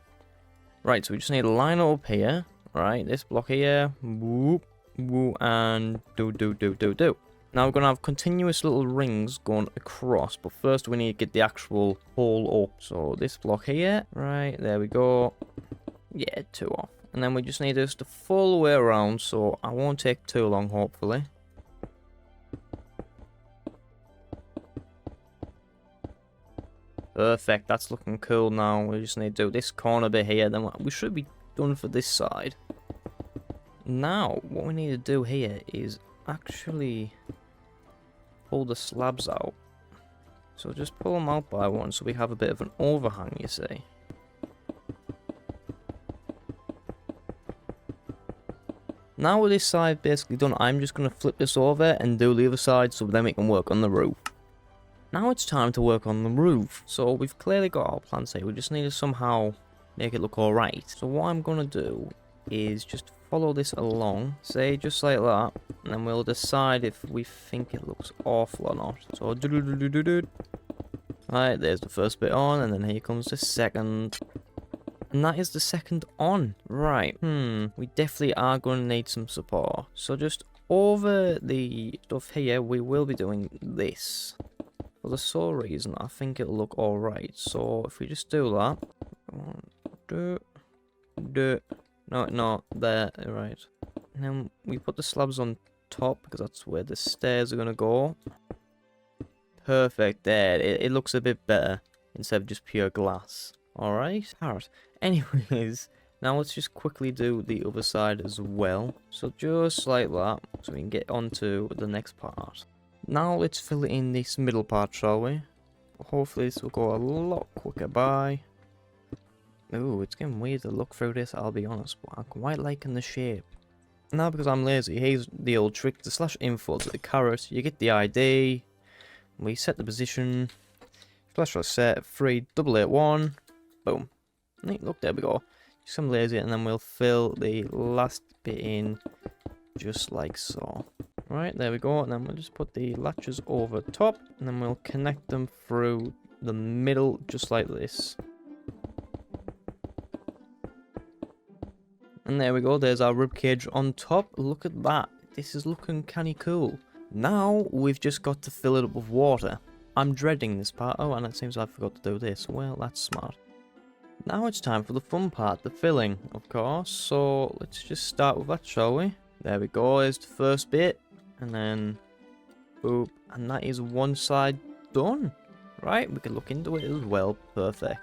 Right, so we just need to line it up here. Right, this block here. Whoop, whoop, and do. Now we're going to have continuous little rings going across. But first we need to get the actual pole up. So this block here. Right, there we go. Yeah, 2 off. And then we just need this the full way around. So I won't take too long, hopefully. Perfect, that's looking cool now. We just need to do this corner bit here, then we should be done for this side. Now, what we need to do here is actually pull the slabs out. So just pull them out by one so we have a bit of an overhang, you see. Now with this side basically done, I'm just going to flip this over and do the other side so then we can work on the roof. Now it's time to work on the roof. So we've clearly got our plans here. We just need to somehow make it look alright. So what I'm going to do is just follow this along. Say just like that. And then we'll decide if we think it looks awful or not. So Alright, there's the first bit on. And then here comes the second. And that is the second on. Right. We definitely are going to need some support. So just over the stuff here, we will be doing this. For the sole reason, I think it'll look alright. So if we just do that. No, there, right. And then we put the slabs on top because that's where the stairs are going to go. Perfect, there. It looks a bit better instead of just pure glass. Alright, alright. Anyways, now let's just quickly do the other side as well. So just like that, so we can get onto the next part. Now let's fill in this middle part, shall we? Hopefully this will go a lot quicker by. Ooh, it's getting weird to look through this, I'll be honest, but I'm quite liking the shape. Now because I'm lazy, here's the old trick, the slash info to the carrot, you get the ID, we set the position, slash set, 3881, boom. Look, there we go. Just I'm lazy, and then we'll fill the last bit in, just like so. Right, there we go, and then we'll just put the latches over top, and then we'll connect them through the middle, just like this. And there we go, there's our ribcage on top. Look at that, this is looking kinda cool. Now, we've just got to fill it up with water. I'm dreading this part. Oh, and it seems I forgot to do this. Well, that's smart. Now it's time for the fun part, the filling, of course. So, let's just start with that, shall we? There we go, here's the first bit. And then, boop. And that is one side done. Right, we can look into it as well. Perfect.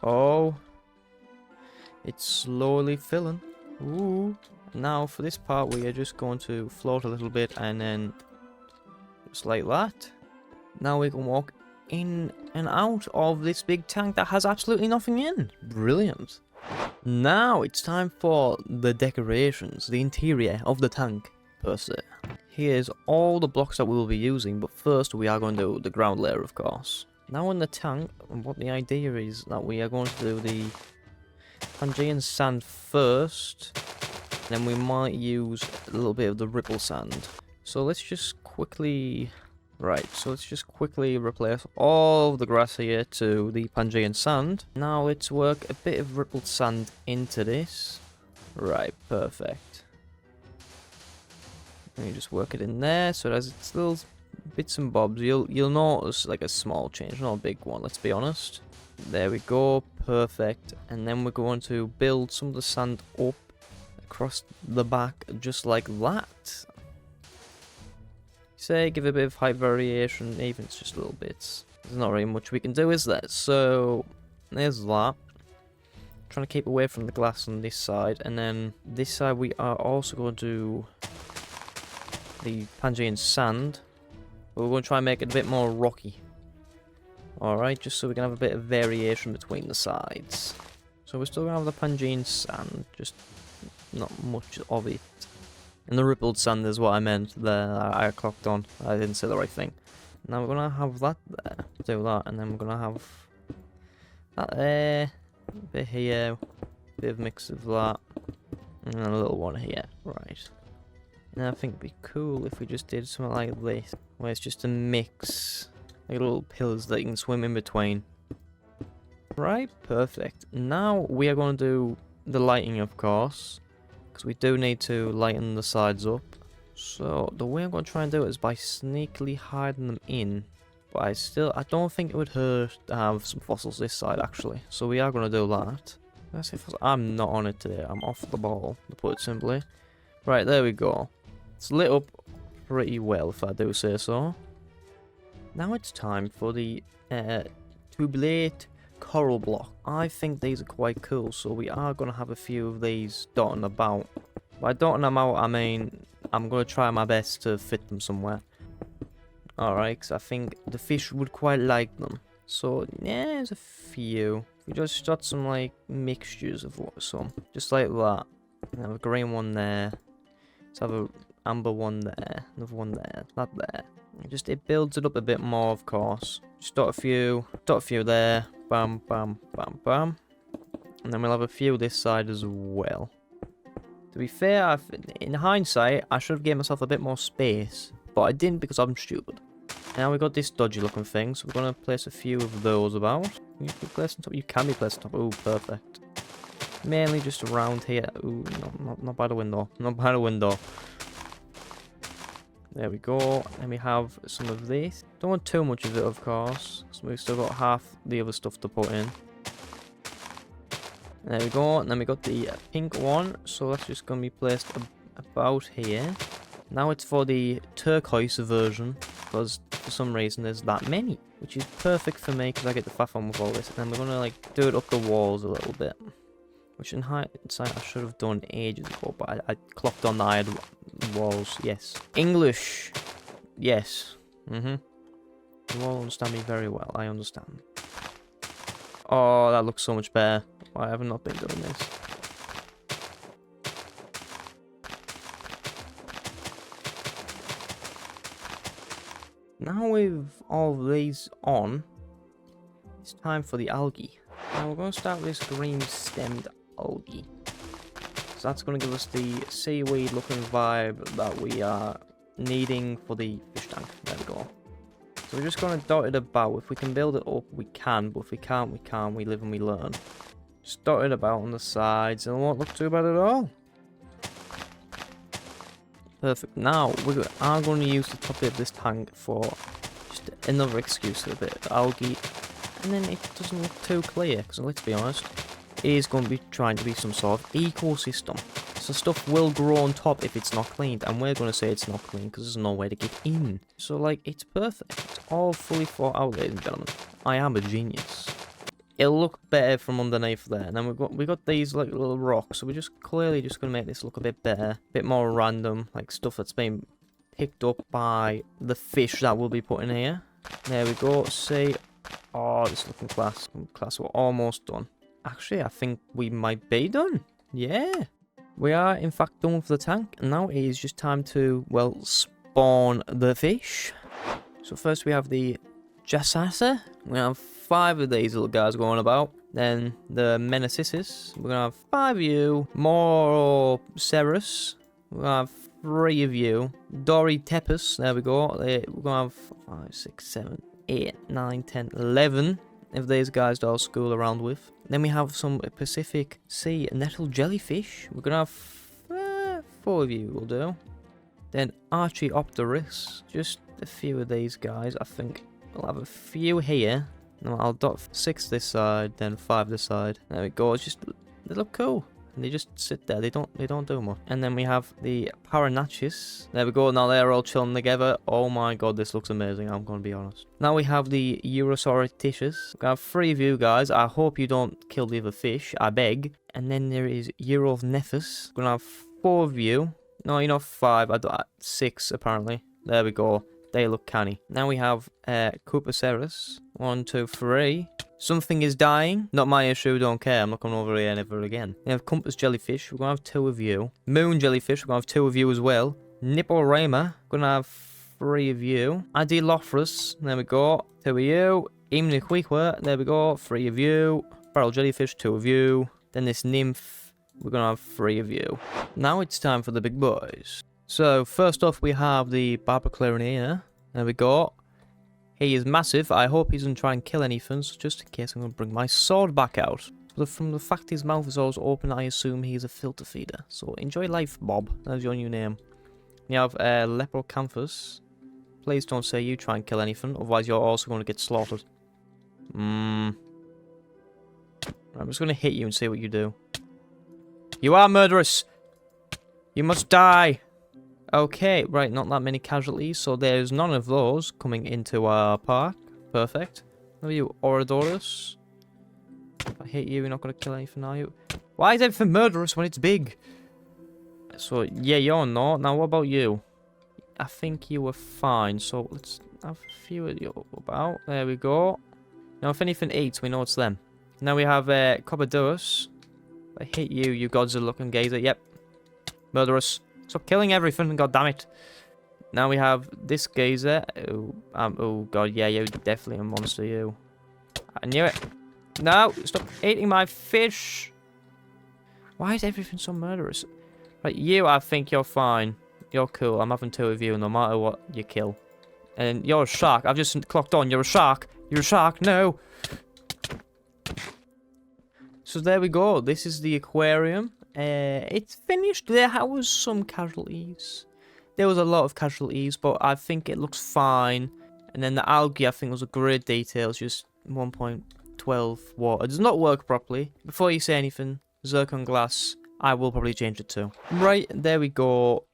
Oh. It's slowly filling. Ooh. Now for this part we are just going to float a little bit and then just like that. Now we can walk in and out of this big tank that has absolutely nothing in. Brilliant. Now it's time for the decorations, the interior of the tank per se. Here's all the blocks that we will be using, but first we are going to do the ground layer, of course. Now in the tank, what the idea is that we are going to do the Pangaean sand first, then we might use a little bit of the ripple sand. So let's just quickly, replace all of the grass here to the Pangaean sand. Now let's work a bit of rippled sand into this. Right, perfect. And you just work it in there, so there's its little bits and bobs. You'll notice like a small change, not a big one, let's be honest. There we go, perfect. And then we're going to build some of the sand up across the back, just like that. Say, give a bit of height variation, even if it's just little bits. There's not really much we can do, is there? So, there's that. Trying to keep away from the glass on this side, and then this side we are also going to do the Pangaean sand. But we're going to try and make it a bit more rocky. Alright, just so we can have a bit of variation between the sides. So we're still going to have the Pangaean sand, just not much of it. And the rippled sand is what I meant there. I clocked on. I didn't say the right thing. Now we're going to have that there. Do that, and then we're going to have that there. A bit here. A bit of mix of that. And then a little one here. Right. And I think it'd be cool if we just did something like this, where it's just a mix. Like little pillars that you can swim in between. Right, perfect. Now we are going to do the lighting, of course, because we do need to lighten the sides up. So the way I'm going to try and do it is by sneakily hiding them in. But I don't think it would hurt to have some fossils this side, actually. So we are going to do that. Let's see if I'm not on it today. I'm off the ball, to put it simply. Right, there we go. It's lit up pretty well, if I do say so. Now it's time for the tubulate coral block. I think these are quite cool, so we are going to have a few of these dotting about. By dotting them out, I mean I'm going to try my best to fit them somewhere. Alright, because I think the fish would quite like them. So, yeah, there's a few. We just got some, like, mixtures of some. Just like that. And have a green one there. Let's have a amber one there. Another one there. That there. Just, it builds it up a bit more, of course. Just dot a few there. Bam, bam, bam, bam. And then we'll have a few this side as well. To be fair, in hindsight, I should have given myself a bit more space. But I didn't because I'm stupid. Now we got this dodgy looking thing, so we're going to place a few of those about. You can be placed on top. You can be placed on top. Ooh, perfect. Mainly just around here. Ooh, no, not by the window. Not by the window. There we go. Then we have some of this. Don't want too much of it, of course. So we've still got half the other stuff to put in. There we go. And then we got the pink one. So that's just going to be placed about here. Now it's for the turquoise version. Because for some reason there's that many. Which is perfect for me because I get the faff on with all this. And then we're going to like do it up the walls a little bit. Which in hindsight I should have done ages ago. But I clocked on that I had walls. Yes. English. Yes. You all understand me very well. I understand. Oh, that looks so much better. Why have I not been doing this? Now with all of these on, it's time for the algae. Now we're going to start with this green stemmed algae. So that's going to give us the seaweed looking vibe that we are needing for the fish tank. There we go. So we're just going to dot it about. If we can build it up, we can. But if we can't, we can't. We live and we learn. Just dot it about on the sides and it won't look too bad at all. Perfect. Now, we are going to use the top bit of this tank for just another excuse for a bit of algae. And then it doesn't look too clear, because let's be honest, it is going to be trying to be some sort of ecosystem. So stuff will grow on top if it's not cleaned, and we're going to say it's not clean because there's no way to get in. So, like, it's perfect. It's all fully thought out, ladies and gentlemen. I am a genius. It'll look better from underneath there. And then we got these like little rocks, so we're just clearly just gonna make this look a bit better, a bit more random, like stuff that's been picked up by the fish that we'll be putting here. There we go. See, oh, this is looking class. Class, we're almost done. Actually, I think we might be done. Yeah, we are in fact done with the tank, and now it is just time to spawn the fish. So first we have the JURASSIC. We have 5 of these little guys going about. Then the Menacisis. We're gonna have 5 of you. More Cerus. We're gonna have 3 of you. Dory Tepus. There we go. We're gonna have 5, 6, 7, 8, 9, 10, 11 of these guys to all school around with. Then we have some Pacific Sea nettle jellyfish. We're gonna have 4 of you will do. Then Archaeopteryx. Just a few of these guys, I think. We'll have a few here. No, I'll dot 6 this side, then 5 this side. There we go. It's just they look cool. And they just sit there. They don't do much. And then we have the Paranachis. There we go. Now they're all chilling together. Oh my god, this looks amazing. I'm gonna be honest. Now we have the JURASSIC. We have 3 of you guys. I hope you don't kill the other fish. I beg. And then there is Euronephus. We're gonna have 4 of you. No, you're not 5. I got 6 apparently. There we go. They look canny. Now we have Cupocerus. 1, 2, 3. Something is dying. Not my issue, don't care. I'm not coming over here ever again. We have Compass Jellyfish. We're going to have 2 of you. Moon Jellyfish. We're going to have 2 of you as well. Nipporama. We're going to have 3 of you. Adilophorus. There we go. 2 of you. Imniquiqua. There we go. 3 of you. Barrel Jellyfish. 2 of you. Then this Nymph. We're going to have 3 of you. Now it's time for the big boys. So, first off, we have the Barbaclarinator. There we go. He is massive. I hope he doesn't try and kill anything, so just in case I'm going to bring my sword back out. But from the fact his mouth is always open, I assume he is a filter feeder. So, enjoy life, Bob. That's your new name. We have Leprocanthus. Please don't say you try and kill anything, otherwise you're also going to get slaughtered. I'm just going to hit you and see what you do. You are murderous! You must die! Okay, right, not that many casualties, so there's none of those coming into our park. Perfect. How are you, Orodorus? If I hit you, you're not going to kill anything, are you? Why is everything murderous when it's big? So, yeah, you're not. Now, what about you? I think you were fine, so let's have a few of you about. There we go. Now, if anything eats, we know it's them. Now we have Cobodurus. If I hit you, you Godzilla-looking gazer. Yep. Murderous. Stop killing everything, goddammit. Now we have this gazer. Oh god, yeah, you're definitely a monster, you. I knew it. No, stop eating my fish. Why is everything so murderous? Right, you, I think you're fine. You're cool. I'm having 2 of you no matter what you kill. And you're a shark. I've just clocked on. You're a shark. You're a shark. No. So there we go. This is the aquarium. It's finished. There was some casualties. There was a lot of casualties, but I think it looks fine. And then the algae, I think, was a great detail. It's just 1.12 water. It does not work properly. Before you say anything, zircon glass, I will probably change it too. Right, there we go.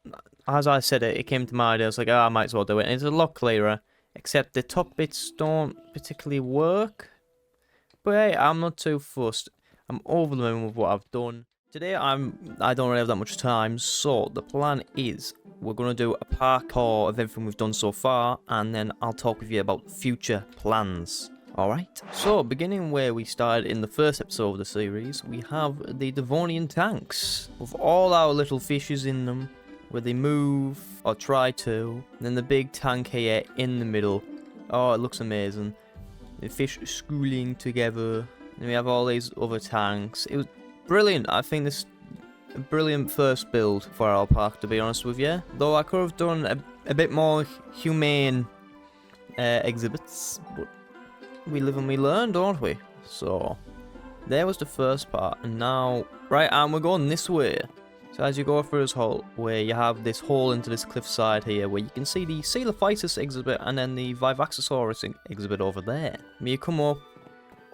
As I said it came to my idea. I was like, oh, I might as well do it. And it's a lot clearer, except the top bits don't particularly work. But hey, I'm not too fussed. I'm over the moon with what I've done. Today, I don't really have that much time, so the plan is we're going to do a parkour of everything we've done so far, and then I'll talk with you about future plans. Alright, so beginning where we started in the first episode of the series, we have the Devonian tanks, with all our little fishes in them, where they move, or try to, and then the big tank here in the middle. Oh, it looks amazing. The fish schooling together, and we have all these other tanks. It was brilliant. I think this a brilliant first build for our park, to be honest with you. Though I could have done a bit more humane exhibits, but we live and we learn, don't we? So there was the first part, and now and we're going this way. So as you go through this hole, where you have this hole into this cliffside here, where you can see the Coelophysis exhibit and then the Vivaxaurus exhibit over there. When you come up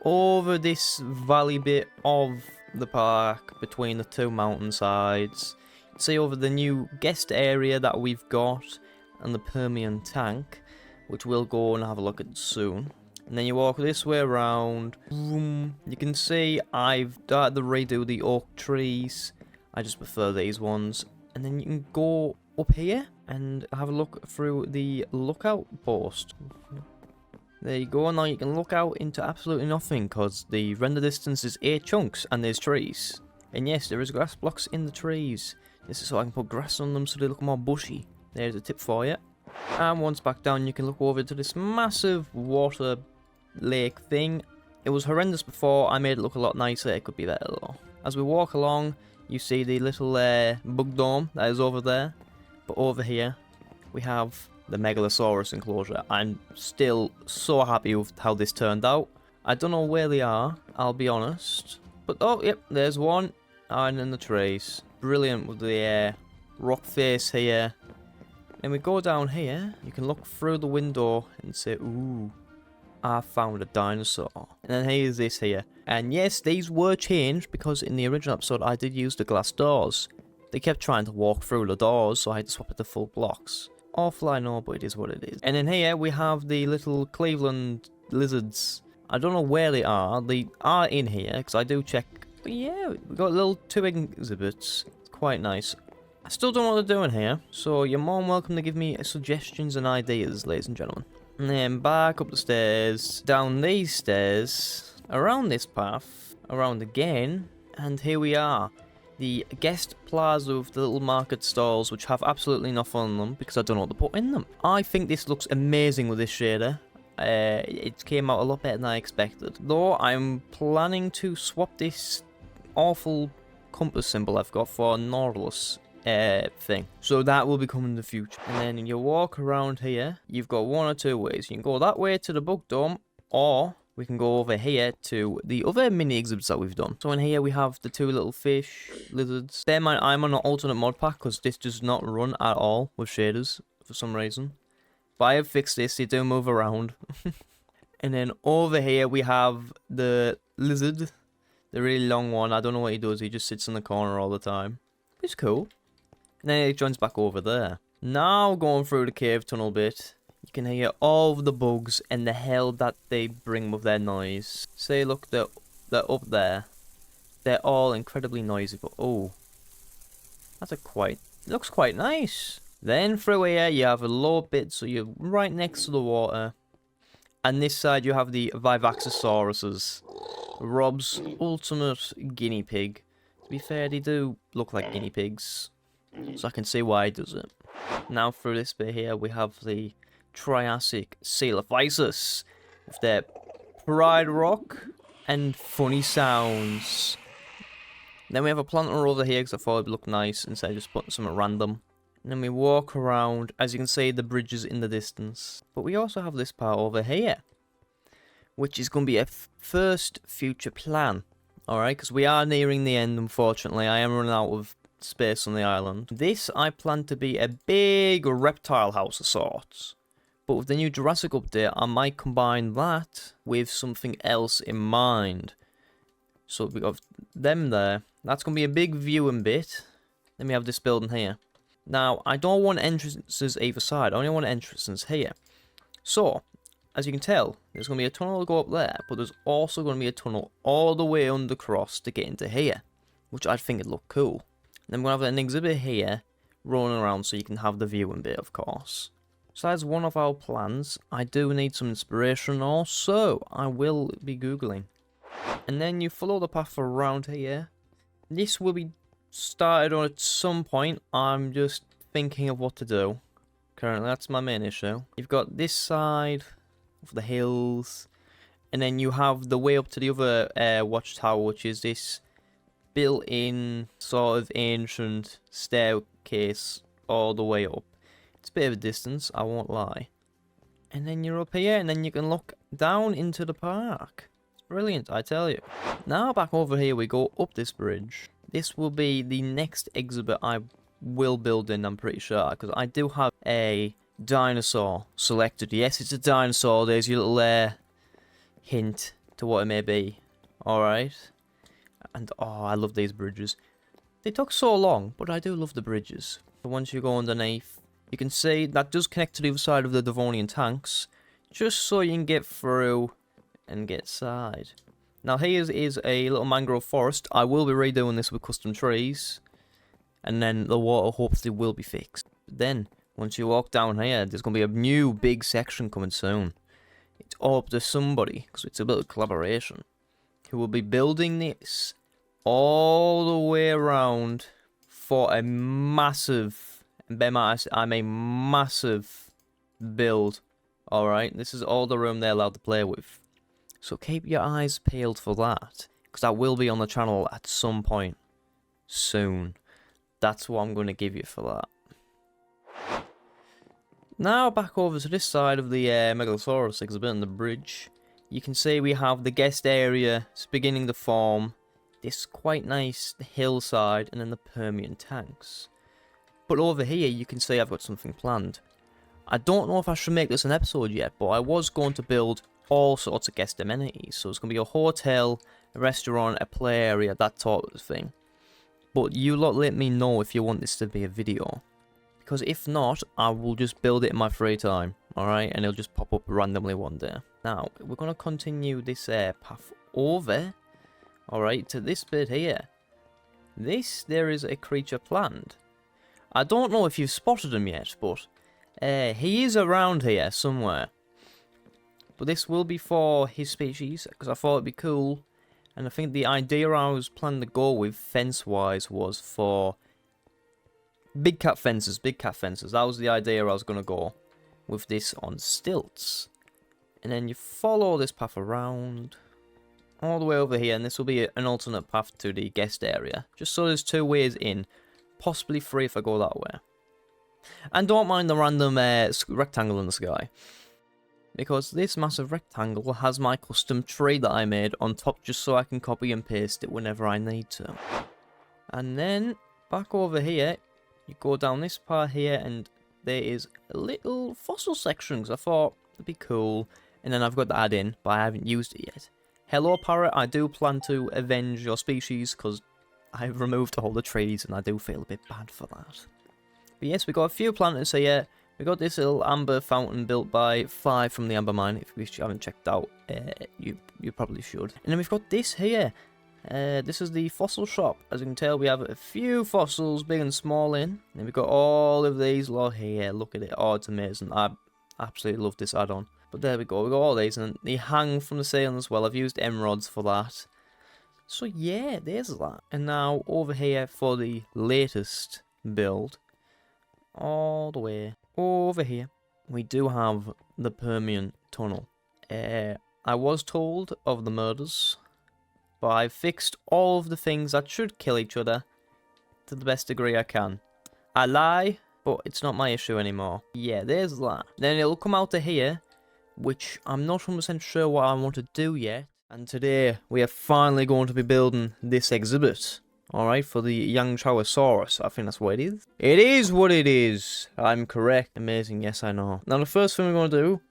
over this valley bit of the park between the two mountainsides, see over the new guest area that we've got and the Permian tank, which we'll go and have a look at soon. And then you walk this way around. You can see I've started to redo the oak trees. I just prefer these ones. And then you can go up here and have a look through the lookout post. There you go. Now you can look out into absolutely nothing because the render distance is 8 chunks and there's trees. And yes, there is grass blocks in the trees. This is so I can put grass on them so they look more bushy. There's a tip for you. And once back down, you can look over to this massive water lake thing. It was horrendous before. I made it look a lot nicer. It could be better though. As we walk along, you see the little bug dome that is over there. But over here, we have the Megalosaurus enclosure. I'm still so happy with how this turned out. I don't know where they are, I'll be honest. But oh, yep, there's one. And in the trees. Brilliant with the rock face here. And we go down here. You can look through the window and say, ooh, I found a dinosaur. And then here's this here. And yes, these were changed because in the original episode I did use the glass doors. They kept trying to walk through the doors, so I had to swap it to full blocks. Awful, I know, but it is what it is. And then here we have the little Cleveland lizards. I don't know where they are. They are in here, because I do check. But yeah, we got little 2 exhibits. It's quite nice. I still don't know what they're doing here, so you're more than welcome to give me suggestions and ideas, ladies and gentlemen. And then back up the stairs, down these stairs, around this path, around again, and here we are. The guest plaza with the little market stalls, which have absolutely nothing on them because I don't know what to put in them. I think this looks amazing with this shader. It came out a lot better than I expected. Though I'm planning to swap this awful compass symbol I've got for a Nautilus thing. So that will be coming in the future. And then you walk around here, you've got 1 or 2 ways. You can go that way to the bug dome, or we can go over here to the other mini exhibits that we've done. So in here we have the 2 little fish, lizards. Bear in mind, I'm on an alternate mod pack because this does not run at all with shaders for some reason. But I have fixed this, they do move around. And then over here we have the lizard, the really long one. I don't know what he does, he just sits in the corner all the time. It's cool. And then it joins back over there. Now going through the cave tunnel bit. You can hear all of the bugs and the hell that they bring with their noise. Say, look, they're up there. They're all incredibly noisy, but oh, that's it looks quite nice. Then through here, you have a low bit, so you're right next to the water. And this side, you have the Vivaxauruses. Rob's ultimate guinea pig. To be fair, they do look like guinea pigs, so I can see why he does it. Now through this bit here, we have the Triassic Coelophysis with their pride rock and funny sounds. Then we have a planter over here because I thought it'd look nice instead of just putting some at random. And then we walk around, as you can see, the bridges in the distance. But we also have this part over here, which is going to be a first future plan. Alright, because we are nearing the end, unfortunately. I am running out of space on the island. This I plan to be a big reptile house of sorts. But with the new Jurassic update, I might combine that with something else in mind. So we got them there. That's going to be a big viewing bit. Then we have this building here. Now, I don't want entrances either side. I only want entrances here. So, as you can tell, there's going to be a tunnel to go up there. But there's also going to be a tunnel all the way undercross to get into here. Which I think would look cool. Then we're going to have an exhibit here rolling around so you can have the viewing bit, of course. So that's one of our plans. I do need some inspiration also. I will be Googling. And then you follow the path around here. This will be started on at some point. I'm just thinking of what to do. Currently, that's my main issue. You've got this side of the hills. And then you have the way up to the other watchtower, which is this built-in sort of ancient staircase all the way up. It's a bit of a distance, I won't lie. And then you're up here, and then you can look down into the park. It's brilliant, I tell you. Now back over here, we go up this bridge. This will be the next exhibit I will build in, I'm pretty sure, because I do have a dinosaur selected. Yes, it's a dinosaur. There's your little hint to what it may be. Alright. And, oh, I love these bridges. They took so long, but I do love the bridges. So once you go underneath, you can see that does connect to the other side of the Devonian tanks, just so you can get through and get side. Now here is a little mangrove forest. I will be redoing this with custom trees, and then the water hopefully will be fixed. But then, once you walk down here, there's going to be a new big section coming soon. It's up to somebody, because it's a bit of collaboration, who will be building this all the way around for a massive, and I mean massive build. Alright, this is all the room they're allowed to play with. So keep your eyes peeled for that, because that will be on the channel at some point soon. That's what I'm going to give you for that. Now back over to this side of the Megalosaurus exhibit on the bridge. You can see we have the guest area. It's beginning to form. This quite nice hillside, and then the Permian tanks. But over here, you can see I've got something planned. I don't know if I should make this an episode yet, but I was going to build all sorts of guest amenities. So it's going to be a hotel, a restaurant, a play area, that sort of thing. But you lot let me know if you want this to be a video. Because if not, I will just build it in my free time. Alright, and it'll just pop up randomly one day. Now, we're going to continue this path over. Alright, to this bit here. There is a creature planned. I don't know if you've spotted him yet, but he is around here somewhere. But this will be for his species, because I thought it'd be cool. And I think the idea I was planning to go with, fence-wise, was for big cat fences, That was the idea I was going to go with this on stilts. And then you follow this path around all the way over here, and this will be an alternate path to the guest area. Just so there's two ways in. Possibly three if I go that way. And don't mind the random rectangle in the sky. Because this massive rectangle has my custom tree that I made on top, just so I can copy and paste it whenever I need to. And then, back over here, you go down this part here, and there is a little fossil section, because I thought it'd be cool. And then I've got to add in, but I haven't used it yet. Hello parrot, I do plan to avenge your species, because I've removed all the trees, and I do feel a bit bad for that. But yes, we got a few planters here. We got this little amber fountain built by 5 from the amber mine. If you haven't checked out, you probably should. And then we've got this here. This is the fossil shop. As you can tell, we have a few fossils, big and small, in. And then we've got all of these lot here. Look at it. Oh, it's amazing. I absolutely love this add-on. But there we go. We got all these, and they hang from the ceiling as well. I've used emeralds for that. So yeah, there's that. And now over here for the latest build, all the way over here, we do have the Permian tunnel. I was told of the murders, but I've fixed all of the things that should kill each other to the best degree I can. I lie, but it's not my issue anymore. Yeah, there's that. Then it'll come out to here, which I'm not 100% sure what I want to do yet. And today, we are finally going to be building this exhibit. Alright, for the young JURASSIC. I think that's what it is. It is what it is. I'm correct. Amazing. Yes, I know. Now, the first thing we're going to do,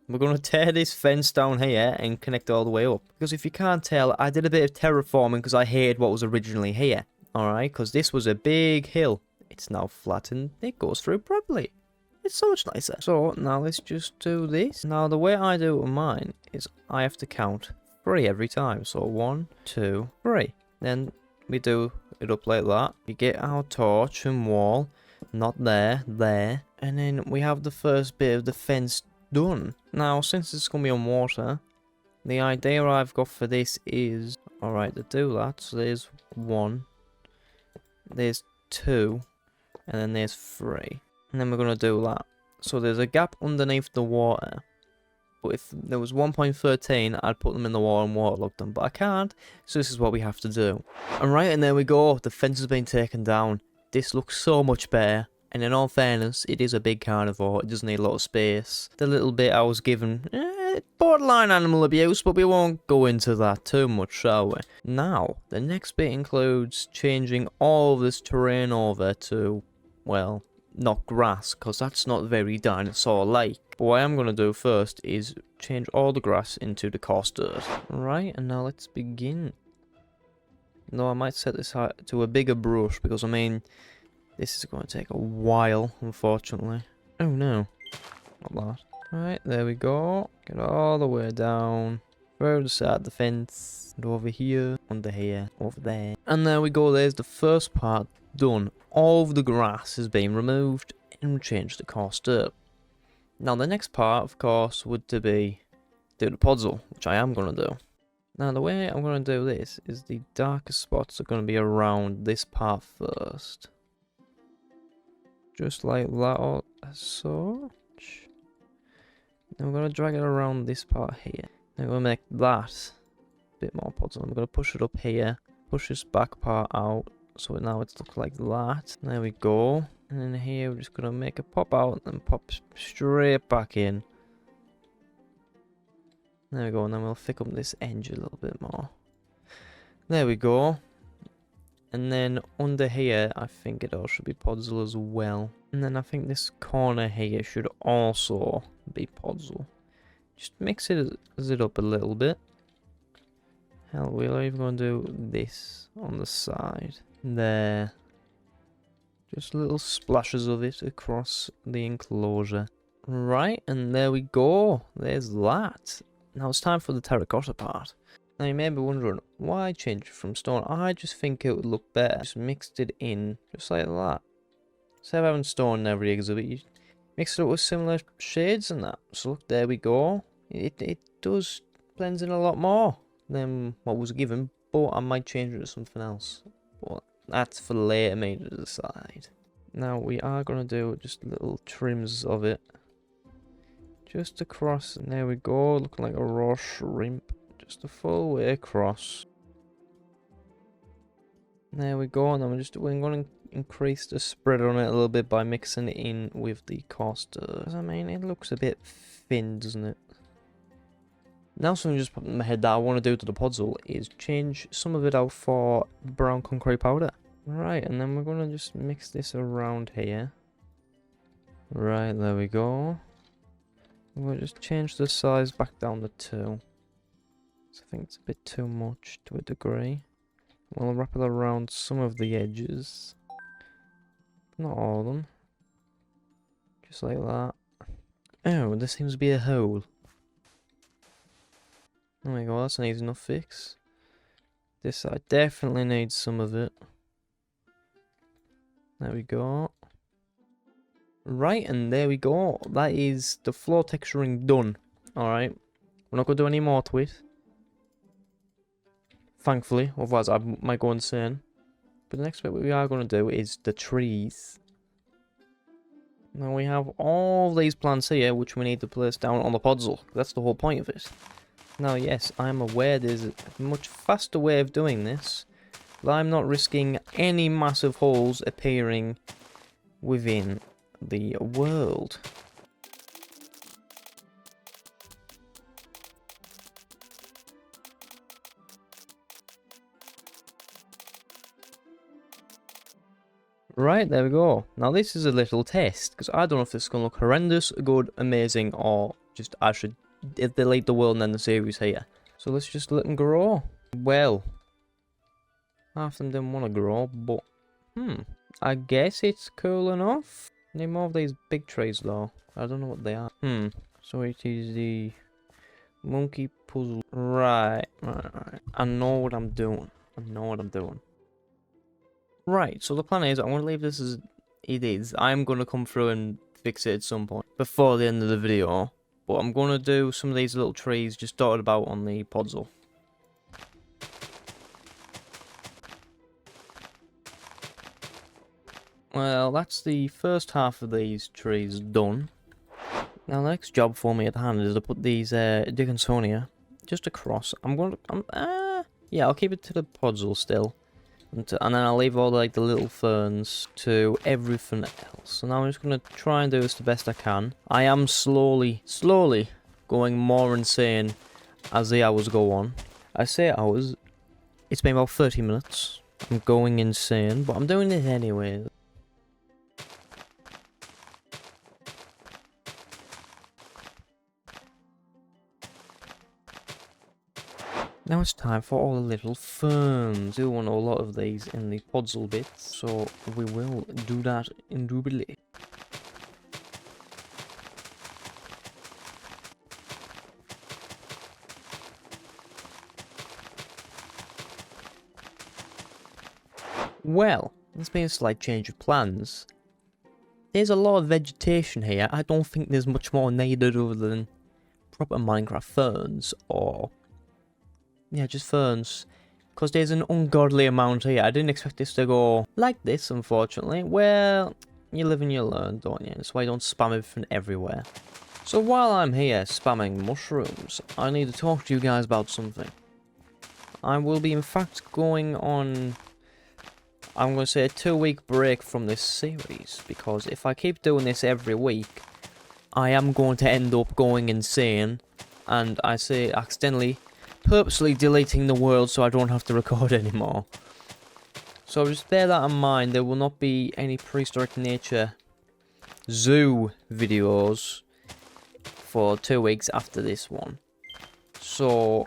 we're going to tear this fence down here and connect it all the way up. Because if you can't tell, I did a bit of terraforming because I hated what was originally here. Alright, because this was a big hill. It's now flattened. It goes through properly. It's so much nicer. So, now let's just do this. Now, the way I do it with mine is I have to count 3 every time. So, 1, 2, 3. Then we do it up like that. We get our torch and wall. Not there, there. And then we have the first bit of the fence done. Now, since it's going to be on water, the idea I've got for this is... Alright, to do that. So, there's 1. There's 2. And then there's 3. And then we're going to do that. So there's a gap underneath the water. But if there was 1.13, I'd put them in the water and waterlog them. But I can't, so this is what we have to do. Alright, and there we go. The fence has been taken down. This looks so much better. And in all fairness, it is a big carnivore. It does need a lot of space. The little bit I was given, borderline animal abuse, but we won't go into that too much, shall we? Now, the next bit includes changing all of this terrain over to, well, not grass, because that's not very dinosaur-like. But what I am going to do first is change all the grass into the coarse dirt. Right, and now let's begin. No, I might set this to a bigger brush, because I mean, this is going to take a while, unfortunately. Oh no, not that. Right, there we go. Get all the way down. Through the side of the fence. And over here, under here, over there. And there we go, there's the first part done. All of the grass has been removed and changed to coarse dirt. Now the next part, of course, would to be do the puzzle, which I am going to do. Now the way I'm going to do this is the darkest spots are going to be around this part first. Just like that, or so. Then we're going to drag it around this part here. Then we're going to make that a bit more puzzle. I'm going to push it up here, push this back part out. So now it's looks like that. There we go. And then here we're just going to make it pop out and pop straight back in. There we go. And then we'll thick up this edge a little bit more. There we go. And then under here, I think it all should be puzzle as well. And then I think this corner here should also be puzzle. Just mix it up a little bit. Hell, we're even going to do this on the side. There. Just little splashes of it across the enclosure. Right, and there we go. There's that. Now it's time for the terracotta part. Now you may be wondering, why change it from stone? I just think it would look better. Just mixed it in, just like that. Instead of having stone in every exhibit, you mix it up with similar shades and that. So look, there we go. It does blends in a lot more than what was given, but I might change it to something else. But that's for later me to decide. Now we are going to do just little trims of it. Just across, and there we go, looking like a raw shrimp. Just the full way across. There we go, and then we're going to increase the spread on it a little bit by mixing it in with the coarse dirt. I mean, it looks a bit thin, doesn't it? Now something just popped in my head that I want to do to the puzzle is change some of it out for brown concrete powder. Right, and then we're going to just mix this around here. Right, there we go. We'll just change the size back down to 2. So I think it's a bit too much to a degree. We'll wrap it around some of the edges. Not all of them. Just like that. Oh, there seems to be a hole. There we go, that's an easy enough fix. This side definitely needs some of it. There we go. Right, and there we go. That is the floor texturing done. Alright. We're not going to do any more to it. Thankfully, otherwise I might go insane. But the next bit we are going to do is the trees. Now we have all these plants here, which we need to place down on the puzzle. That's the whole point of it. Now, yes, I'm aware there's a much faster way of doing this. But I'm not risking any massive holes appearing within the world. Right, there we go. Now this is a little test, because I don't know if this is going to look horrendous, good, amazing, or just I should delete the world and end the series here. So let's just let them grow. Well, half of them didn't want to grow, but I guess it's cool enough. Need more of these big trees though. I don't know what they are. So it is the monkey puzzle. Right. I know what I'm doing. Right, so the plan is I'm going to leave this as it is. I'm going to come through and fix it at some point before the end of the video. But I'm going to do some of these little trees just dotted about on the puzzle. Well, that's the first half of these trees done. Now the next job for me at hand is to put these Dickinsonia just across. Yeah, I'll keep it to the puzzle still. And then I'll leave all like the little ferns to everything else. So now I'm just going to try and do this the best I can. I am slowly going more insane as the hours go on. I say hours, it's been about 30 minutes. I'm going insane, but I'm doing it anyway. Now it's time for all the little ferns. I do want a lot of these in the puzzle bits, so we will do that indubitably. Well, there's been a slight change of plans. There's a lot of vegetation here. I don't think there's much more needed other than proper Minecraft ferns or... yeah, just ferns. Because there's an ungodly amount here. I didn't expect this to go like this, unfortunately. Well, you live and you learn, don't you? That's why you don't spam everything everywhere. So while I'm here spamming mushrooms, I need to talk to you guys about something. I will be, in fact, going on... I'm going to say a 2-week break from this series. Because if I keep doing this every week, I am going to end up going insane. And I say accidentally... purposely deleting the world so I don't have to record anymore. So just bear that in mind. There will not be any Prehistoric Nature Zoo videos for 2 weeks after this one. So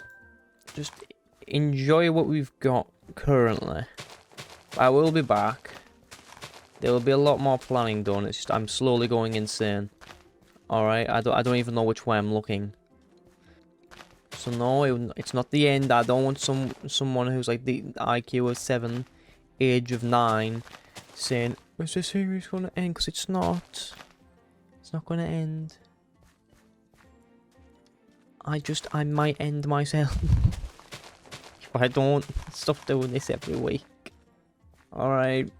just enjoy what we've got currently. I will be back. There will be a lot more planning done. It's just I'm slowly going insane. Alright, I don't even know which way I'm looking. So no, it's not the end. I don't want someone who's like the IQ of 7, age of 9, saying, is this series going to end? Because it's not. It's not going to end. I might end myself. If I don't stop doing this every week. Alright.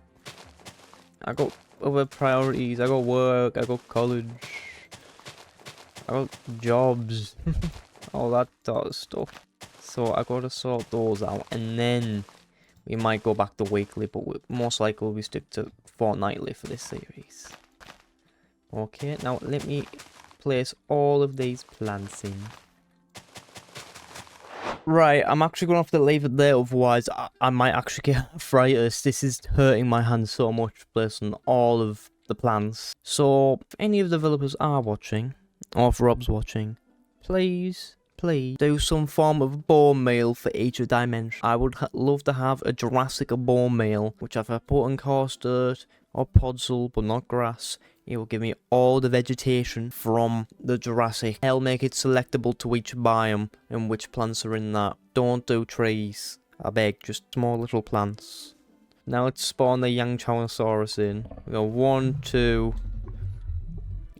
I got other priorities. I got work. I got college. I got jobs. All that sort of stuff. So I gotta sort those out, and then we might go back to weekly, but most likely we stick to fortnightly for this series. Okay, now let me place all of these plants in. Right, I'm actually gonna have to leave it there, otherwise I might actually get arthritis. This is hurting my hands so much, placing all of the plants. So if any of the developers are watching, or if Rob's watching, please do some form of bone meal for each dimension. I would love to have a Jurassic bone meal, which I've put in coarse dirt or podzol, but not grass. It will give me all the vegetation from the Jurassic. I'll make it selectable to each biome and which plants are in that. Don't do trees, I beg, just small little plants. Now let's spawn the Vivaxaurus in. We go 1, 2.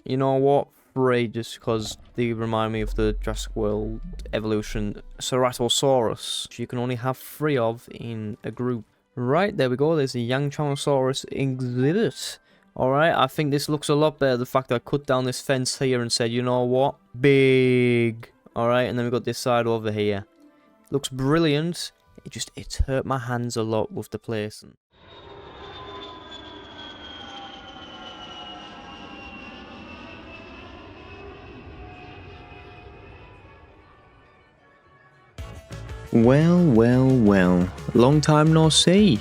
You know what? 3, just because they remind me of the Jurassic World evolution Ceratosaurus, which you can only have 3 of in a group. Right, there we go. There's the Vivaxaurus exhibit. Alright, I think this looks a lot better. The fact that I cut down this fence here and said, you know what? Big. Alright, and then we got this side over here. Looks brilliant. It's hurt my hands a lot with the placing. Well, long time no see.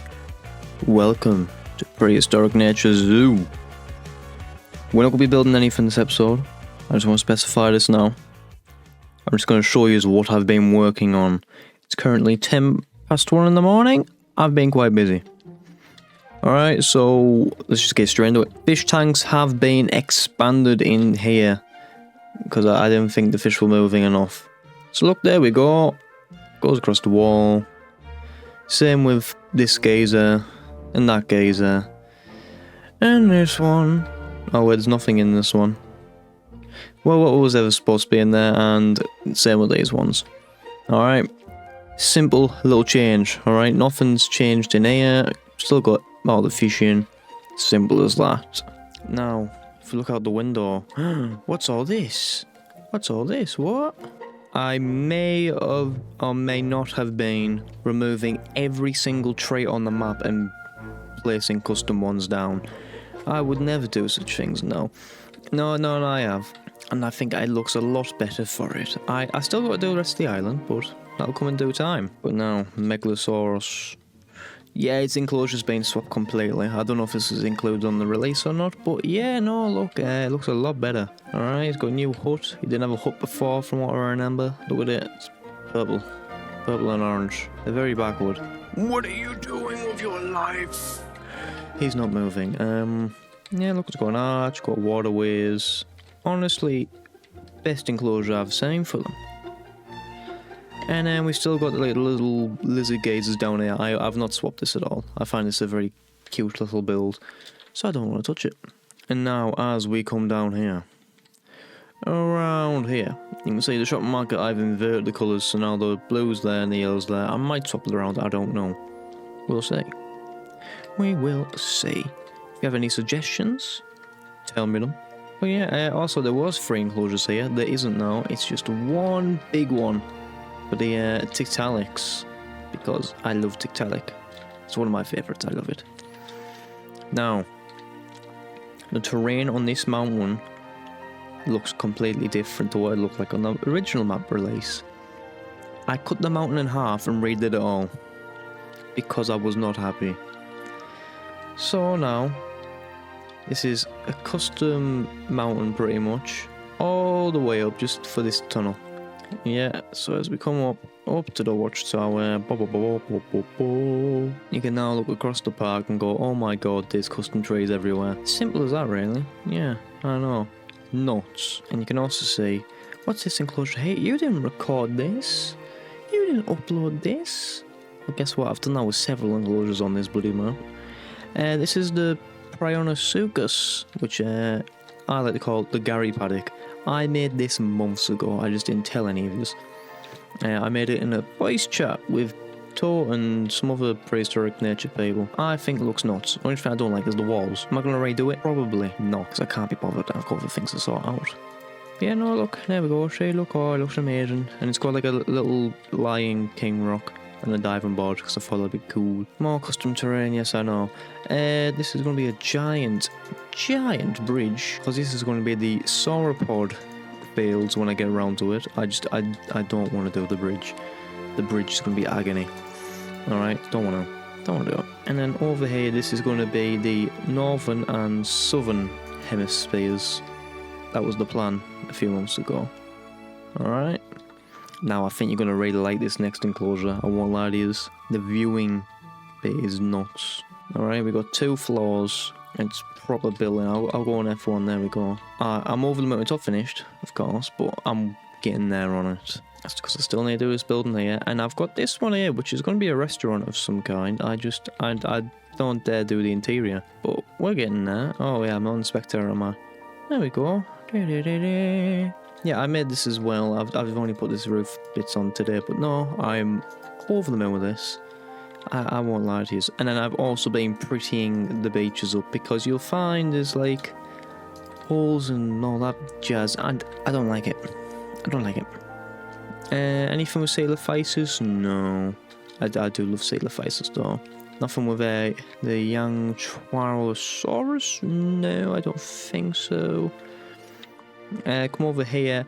Welcome to Prehistoric Nature Zoo. We're not going to be building anything this episode. I just want to specify this now. I'm just going to show you what I've been working on. It's currently 10 past 1 in the morning. I've been quite busy. Alright, so let's just get straight into it. Fish tanks have been expanded in here because I didn't think the fish were moving enough. So look, there we go. Goes across the wall. Same with this geyser and that geyser. And this one. Oh, wait, there's nothing in this one. Well, what was ever supposed to be in there, and same with these ones. Alright. Simple little change, alright? Nothing's changed in here. Still got all the fish in. Simple as that. Now, if you look out the window, what's all this? What's all this? What? I may have or may not have been removing every single trait on the map and placing custom ones down. I would never do such things, no. No, I have. And I think it looks a lot better for it. I still got to do the rest of the island, but that'll come in due time. But now, Megalosaurus. Yeah, its enclosure's been swapped completely. I don't know if this is included on the release or not, but yeah, no, look, it looks a lot better. Alright, it's got a new hut. It didn't have a hut before, from what I remember. Look at it. It's purple. Purple and orange. They're very backward. What are you doing with your life? He's not moving. Yeah, look, it's got an arch, got waterways. Honestly, best enclosure I've seen for them. And then we've still got the little lizard gazers down here. I've not swapped this at all. I find this a very cute little build, so I don't want to touch it. And now, as we come down here, around here, you can see the shopping market. I've inverted the colours, so now the blue's there and the yellow's there. I might swap it around, I don't know. We'll see. We will see. If you have any suggestions, tell me them. But yeah, also there was 3 enclosures here. There isn't now. It's just one big one for the Tiktaalics, because I love Tiktaalik. It's one of my favourites. I love it. Now, the terrain on this mountain looks completely different to what it looked like on the original map release. I cut the mountain in half and redid it all because I was not happy. So now, this is a custom mountain pretty much, all the way up just for this tunnel. Yeah, so as we come up to the watchtower, you can now look across the park and go, oh my god, there's custom trees everywhere. Simple as that, really. Yeah, I know. Nuts. And you can also see, what's this enclosure? Hey, you didn't record this. You didn't upload this. Well, guess what? I've done that with several enclosures on this bloody map. This is the Prehistoric, which I like to call the Gary paddock. I made this months ago, I just didn't tell any of you. I made it in a voice chat with To and some other prehistoric nature people. I think it looks nuts. The only thing I don't like is the walls. Am I going to redo it? Probably not, because I can't be bothered. I've got other things to sort out. Yeah, no, look, there we go. See, look, oh, it looks amazing. And it's got like a little Lion King rock and a diving board, because I thought that'd be cool. More custom terrain, yes I know. This is going to be a giant bridge, because this is going to be the sauropod fields when I get around to it. I don't want to do the bridge. The bridge is going to be agony. Alright, don't want to do it. And then over here, this is going to be the northern and southern hemispheres. That was the plan a few months ago. Alright. Now, I think you're going to really like this next enclosure. I won't lie to you. The viewing bit is nuts. Alright, we got 2 floors. It's proper building. I'll go on F1. There we go. I'm over the moon. It's not finished, of course, but I'm getting there on it. That's because I still need to do this building here. And I've got this one here, which is going to be a restaurant of some kind. I don't dare do the interior. But we're getting there. Oh, yeah, I'm on Spectre, am I? There we go. Yeah, I made this as well. I've only put this roof bits on today, but no, I'm over the moon with this. I won't lie to you. And then I've also been prettying the beaches up, because you'll find there's like holes and all that jazz, and I don't like it. I don't like it. Anything with sailor faces? No. I do love sailor faces though. Nothing with the young JURASSIC? No, I don't think so. Come over here.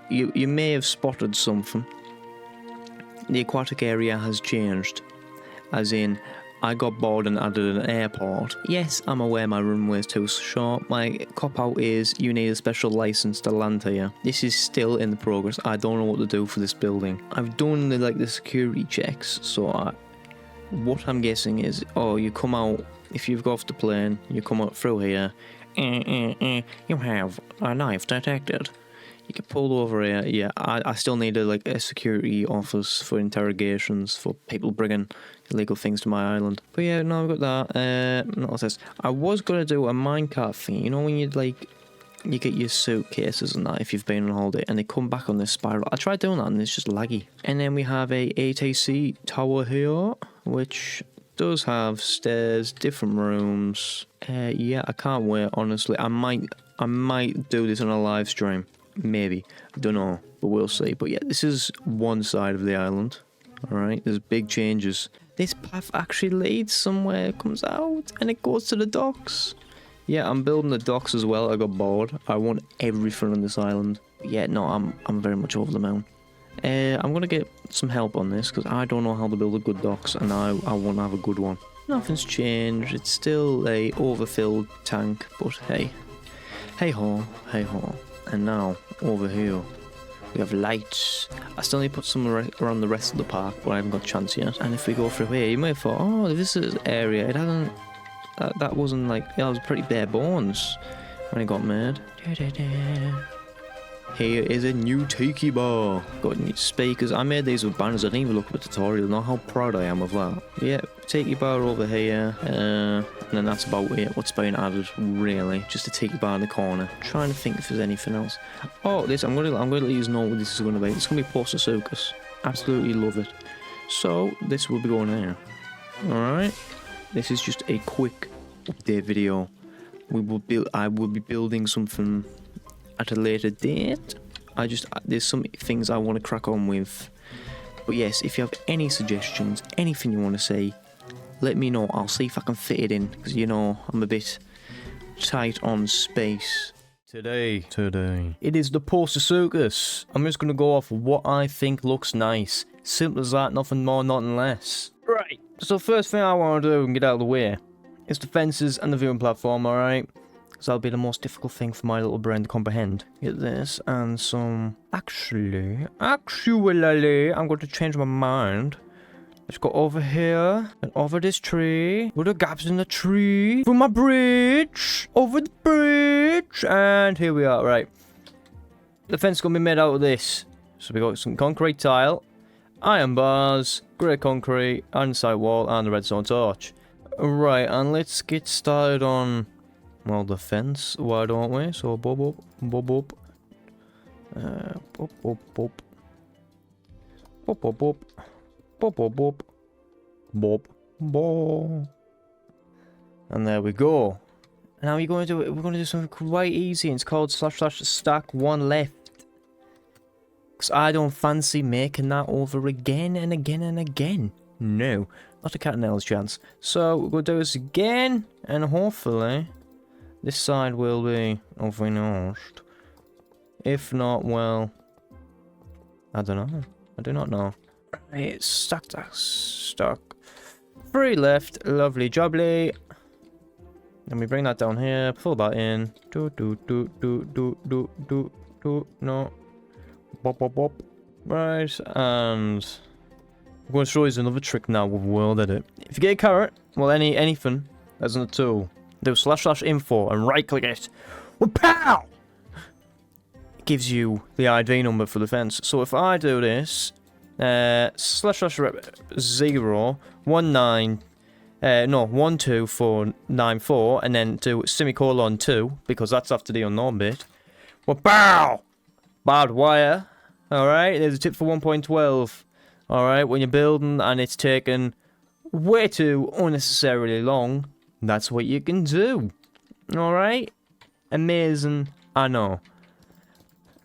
You may have spotted something. The aquatic area has changed. As in, I got bored and added an airport. Yes, I'm aware my runway's too short. My cop-out is you need a special license to land here. This is still in the progress. I don't know what to do for this building. I've done the security checks, so what I'm guessing is, oh, you come out, if you've got off the plane, you come out through here, you have a knife detected. You get pulled over here. Yeah, I still need a security office for interrogations for people bringing illegal things to my island. But yeah, no, I've got that. Not this. I was gonna do a minecart thing. You know when you get your suitcases and that if you've been on holiday and they come back on this spiral. I tried doing that and it's just laggy. And then we have a ATC tower here, which does have stairs, different rooms. Yeah, I can't wait. Honestly, I might do this on a live stream. Maybe. I don't know, but we'll see. But yeah, this is one side of the island. Alright, there's big changes. This path actually leads somewhere, it comes out, and it goes to the docks. Yeah, I'm building the docks as well. I got bored. I want everything on this island. But yeah, no, I'm very much over the moon. I'm gonna get some help on this, because I don't know how to build a good docks, and I want to have a good one. Nothing's changed. It's still a overfilled tank, but hey. Hey ho, hey ho. And now, over here, we have lights. I still need to put some around the rest of the park, but I haven't got a chance yet. And if we go through here, you might have thought, oh, the visitors area, it hasn't... That wasn't like... Yeah, it was pretty bare bones when it got made. Here is a new tiki bar. Got new speakers. I made these with banners. I didn't even look at the tutorial. Know how proud I am of that. Yeah, tiki bar over here. And then that's about it. What's being added, really? Just a tiki bar in the corner. Trying to think if there's anything else. Oh, this I'm gonna let you know what this is gonna be. It's gonna be Prehistoric. Absolutely love it. So this will be going here. Alright. This is just a quick update video. I will be building something at a later date. There's some things I want to crack on with. But yes, if you have any suggestions, anything you want to say, let me know. I'll see if I can fit it in, because you know I'm a bit tight on space. Today, it is the Prehistoric. I'm just gonna go off what I think looks nice. Simple as that, nothing more, nothing less. Right. So first thing I want to do and get out of the way is the fences and the viewing platform. All right. So that'll be the most difficult thing for my little brain to comprehend. Get this and some... Actually, I'm going to change my mind. Let's go over here and over this tree. Put the gaps in the tree. Through my bridge. Over the bridge. And here we are, right. The fence is going to be made out of this. So we got some concrete tile, iron bars, grey concrete, andesite wall, and the redstone torch. Right, and let's get started on... Well, the fence, why don't we? So, bob, bob, bob, bob. Bob, bob, bob. Bob, bob, bob. Bob, bob, bob. Bob, bob. And there we go. Now we're going to do something quite easy. It's called / stack one left. Because I don't fancy making that over again and again and again. No, not a cat and nails chance. So, we're going to do this again, and hopefully... This side will be finished. If not, well, I don't know. I do not know. It's stuck. 3 left. Lovely jubbly. Then we bring that down here. Pull that in. No. Bop, bop, bop. Right, and I'm going to show you another trick now with World Edit. If you get a carrot, well, anything as a tool. Do / info and right click it. Well, pow! It gives you the ID number for the fence. So if I do this, / 0 12494 and then do semicolon 2 because that's after the unknown bit. Well, pow! Barbed wire. Alright, there's a tip for 1.12. Alright, when you're building and it's taken way too unnecessarily long. That's what you can do. Alright? Amazing. I know.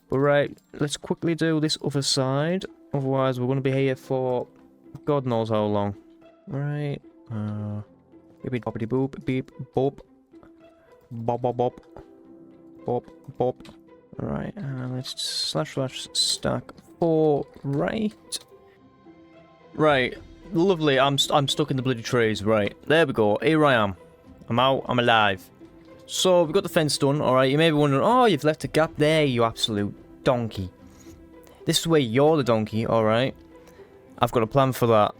But right, let's quickly do this other side. Otherwise, we're going to be here for God knows how long. Right. Beep boppity boop. Beep boop. Bop bop bop. Bop bop. Right. Let's / stack 4 right. Right. lovely. I'm stuck in the bloody trees. Right, there we go. Here I am. I'm out. I'm alive. So we've got the fence done. All right. You may be wondering, oh, you've left a gap there, you absolute donkey. This is where you're the donkey. All right. I've got a plan for that.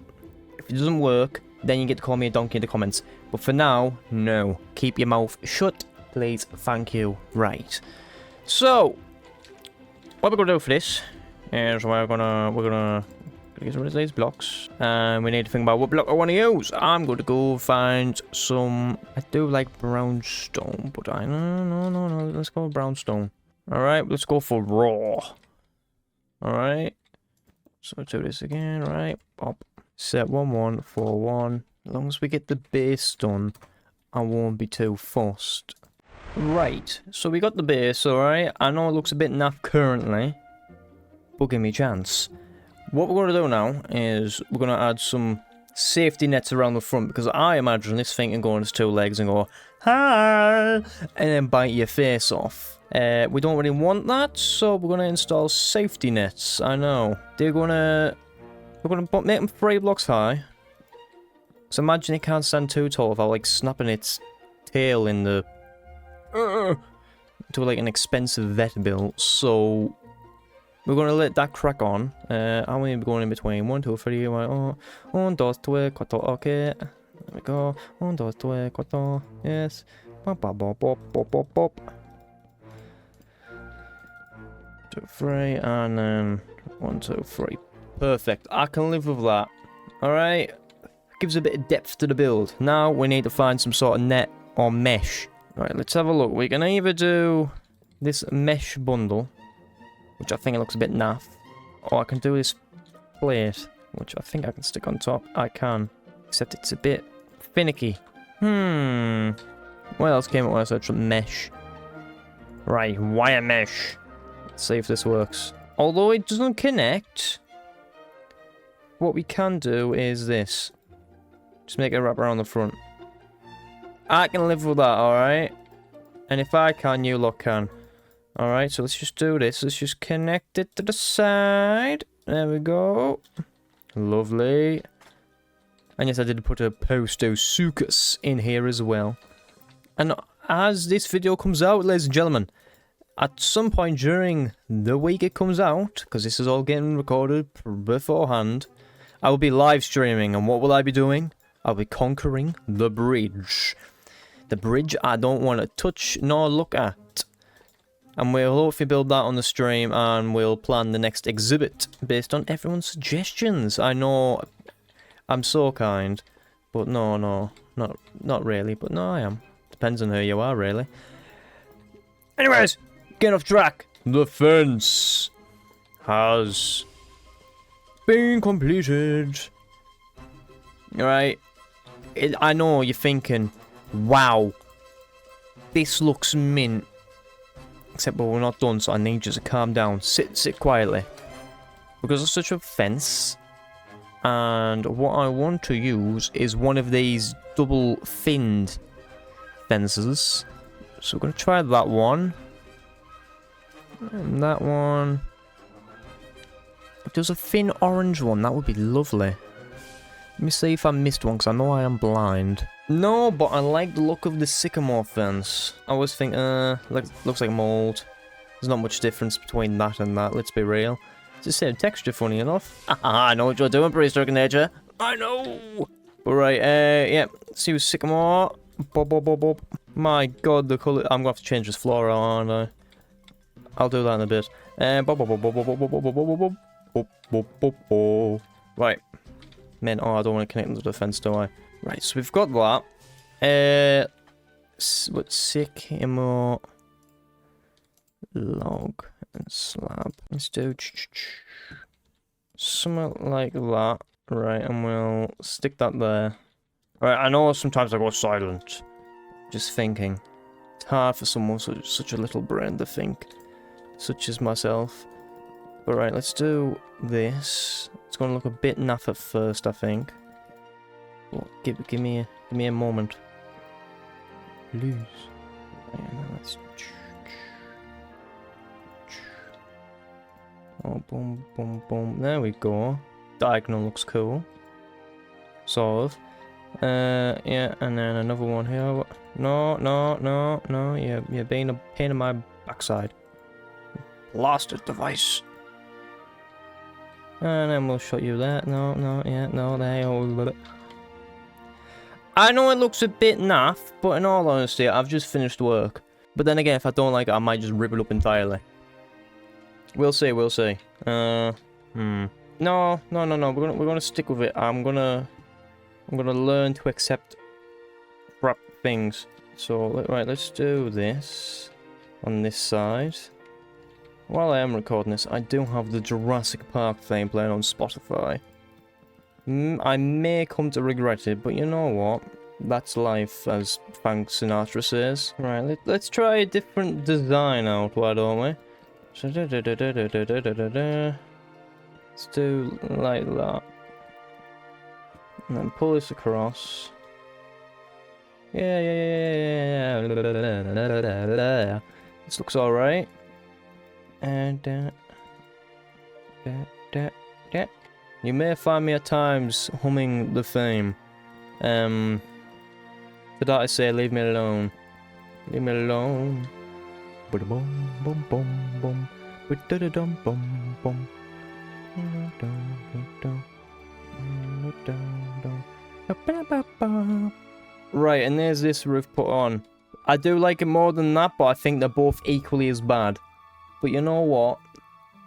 If it doesn't work, then you get to call me a donkey in the comments. But for now, no. Keep your mouth shut, please. Thank you. Right. So, what we're gonna do for this is we're gonna get rid of these blocks. And we need to think about what block I want to use. I'm going to go find some. I do like brownstone, but no. Let's go with brownstone. All right. Let's go for raw. All right. So do this again. Right. Pop. Set 1141. As long as we get the base done, I won't be too fussed. Right, so we got the base, alright. I know it looks a bit naff currently, but give me a chance. What we're going to do now is we're going to add some safety nets around the front, because I imagine this thing can go on its two legs and go, hi, and then bite your face off. We don't really want that, so we're going to install safety nets. I know. We're going to make them 3 blocks high. So imagine it can't stand too tall without like snapping its tail in the to like an expensive vet bill. So we're gonna let that crack on. I'm gonna be going in between 1, 2, 3. 1, 2, 3, 4. Okay, there we go. 1, 2, 3, 4. Yes. Pop, pop, pop, pop, pop, pop, pop. 2, 3, and then 1, 2, 3. Perfect. I can live with that. All right. Gives a bit of depth to the build. Now we need to find some sort of net or mesh. Right, let's have a look. We can either do this mesh bundle, which I think it looks a bit naff, or I can do this plate, which I think I can stick on top. I can, except it's a bit finicky. What else came up when I searched for mesh? Right, wire mesh. Let's see if this works. Although it doesn't connect, what we can do is this. Just make it wrap around the front. I can live with that, alright? And if I can, you lot can. Alright, so let's just do this. Let's just connect it to the side. There we go. Lovely. And yes, I did put a Postosuchus in here as well. And as this video comes out, ladies and gentlemen, at some point during the week it comes out, because this is all getting recorded beforehand, I will be live streaming. And what will I be doing? I'll be conquering the bridge. The bridge I don't want to touch nor look at. And we'll hopefully build that on the stream, and we'll plan the next exhibit based on everyone's suggestions. I know I'm so kind, but no, not really, but no, I am. Depends on who you are, really. Anyways, get off track. The fence has been completed. Alright. I know you're thinking, wow, this looks mint. Except, well, we're not done, so I need you to calm down. Sit quietly. Because it's such a fence. And what I want to use is one of these double-finned fences. So we're going to try that one. And that one. If there's a thin orange one, that would be lovely. Let me see if I missed one, because I know I am blind. No, but I like the look of the sycamore fence. I always think, looks like mold. There's not much difference between that and that, let's be real. It's the same texture, funny enough. I know what you're doing, Prehistoric Nature. I know! But right, yeah, see with sycamore. Bob, bob, bob, bob. My god, the colour. I'm going to have to change this floor, aren't I? I'll do that in a bit. Bob, bob, bob, bob, bob, bob, bob, bob, bob, bob, bob, bob, bob, bob. Right. Man, oh, I don't want to connect them to the fence, do I? Right, so we've got that. What, sycamore, log, and slab. Let's do something like that. Right, and we'll stick that there. Right, I know sometimes I go silent. Just thinking. It's hard for someone with such a little brain to think. Such as myself. But right, let's do this. It's going to look a bit naff at first, I think. Well, give me a moment. Lose. And let's. Oh, boom, boom, boom. There we go. Diagonal looks cool. sort of. Yeah, and then another one here. No, no, no, no. You're being a pain in my backside. Blasted device. And then we'll shut you there. No, no, yeah, no, there. I know it looks a bit naff, but in all honesty, I've just finished work. But then again, if I don't like it, I might just rip it up entirely. We'll see, we'll see. No, no, no, no. We're gonna stick with it. I'm gonna learn to accept crap things. So right, let's do this on this side. While I am recording this, I do have the Jurassic Park theme playing on Spotify. I may come to regret it, but you know what? That's life, as Frank Sinatra says. Right, let's try a different design out, why don't we? So, let's do like that. And then pull this across. Yeah. This looks alright. And you may find me at times humming the theme. For that I say, leave me alone. Leave me alone. Boom, boom, boom, boom. Dum, boom, boom. Right, and there's this roof put on. I do like it more than that, but I think they're both equally as bad. But you know what?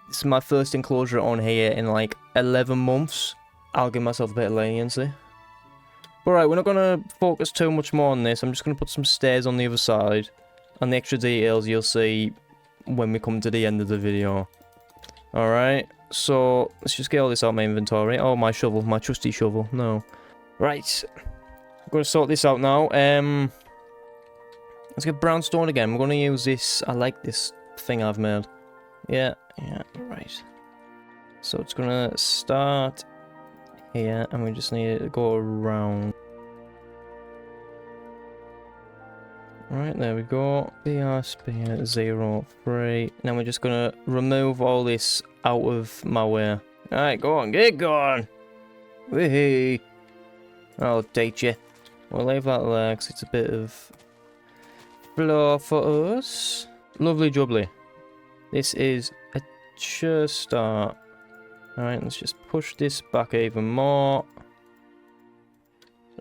This is my first enclosure on here in like 11 months. I'll give myself a bit of leniency. But right, we're not going to focus too much more on this. I'm just going to put some stairs on the other side. And the extra details you'll see when we come to the end of the video. Alright, so let's just get all this out of my inventory. Oh, my shovel, my trusty shovel. No. Right. I'm going to sort this out now. Let's get brownstone again. We're going to use this. I like this thing I've made. Yeah, right. So it's gonna start here, and we just need to go around. Right, there we go. BR 0 3. Now we're just gonna remove all this out of my way. Alright, go on, get going! Wee! I'll date you. We'll leave that there, because it's a bit of floor for us. Lovely jubbly. This is a sure start. Alright, let's just push this back even more.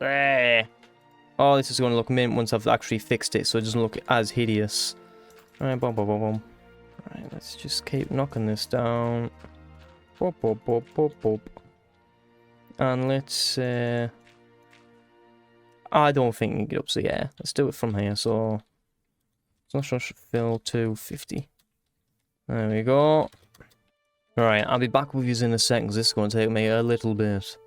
Oh, this is going to look mint once I've actually fixed it, so it doesn't look as hideous. Alright, boom, boom, boom, boom. Alright, let's just keep knocking this down. Boop, boop, boop, boop, boop. And let's, I don't think we can get up to the air. Let's do it from here, so... So I should fill 250. There we go. Alright, I'll be back with you in a second, 'cause this is going to take me a little bit.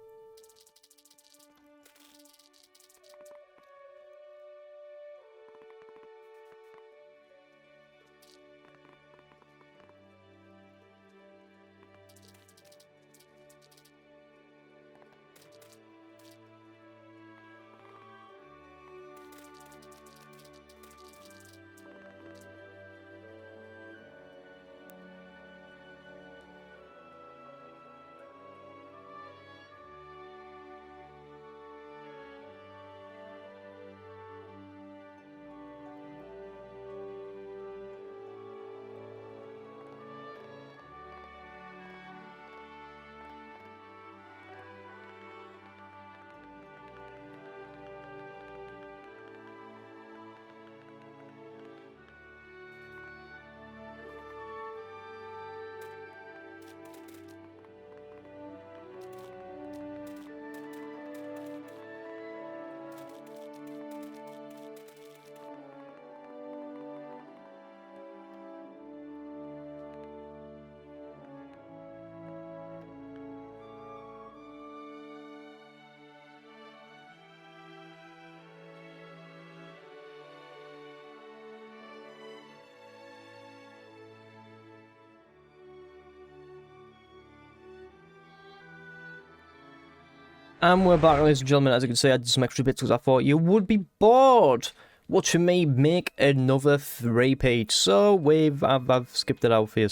And we're back, ladies and gentlemen. As you can see, I did some extra bits because I thought you would be bored watching me make another 3-page. So I've skipped it out for you.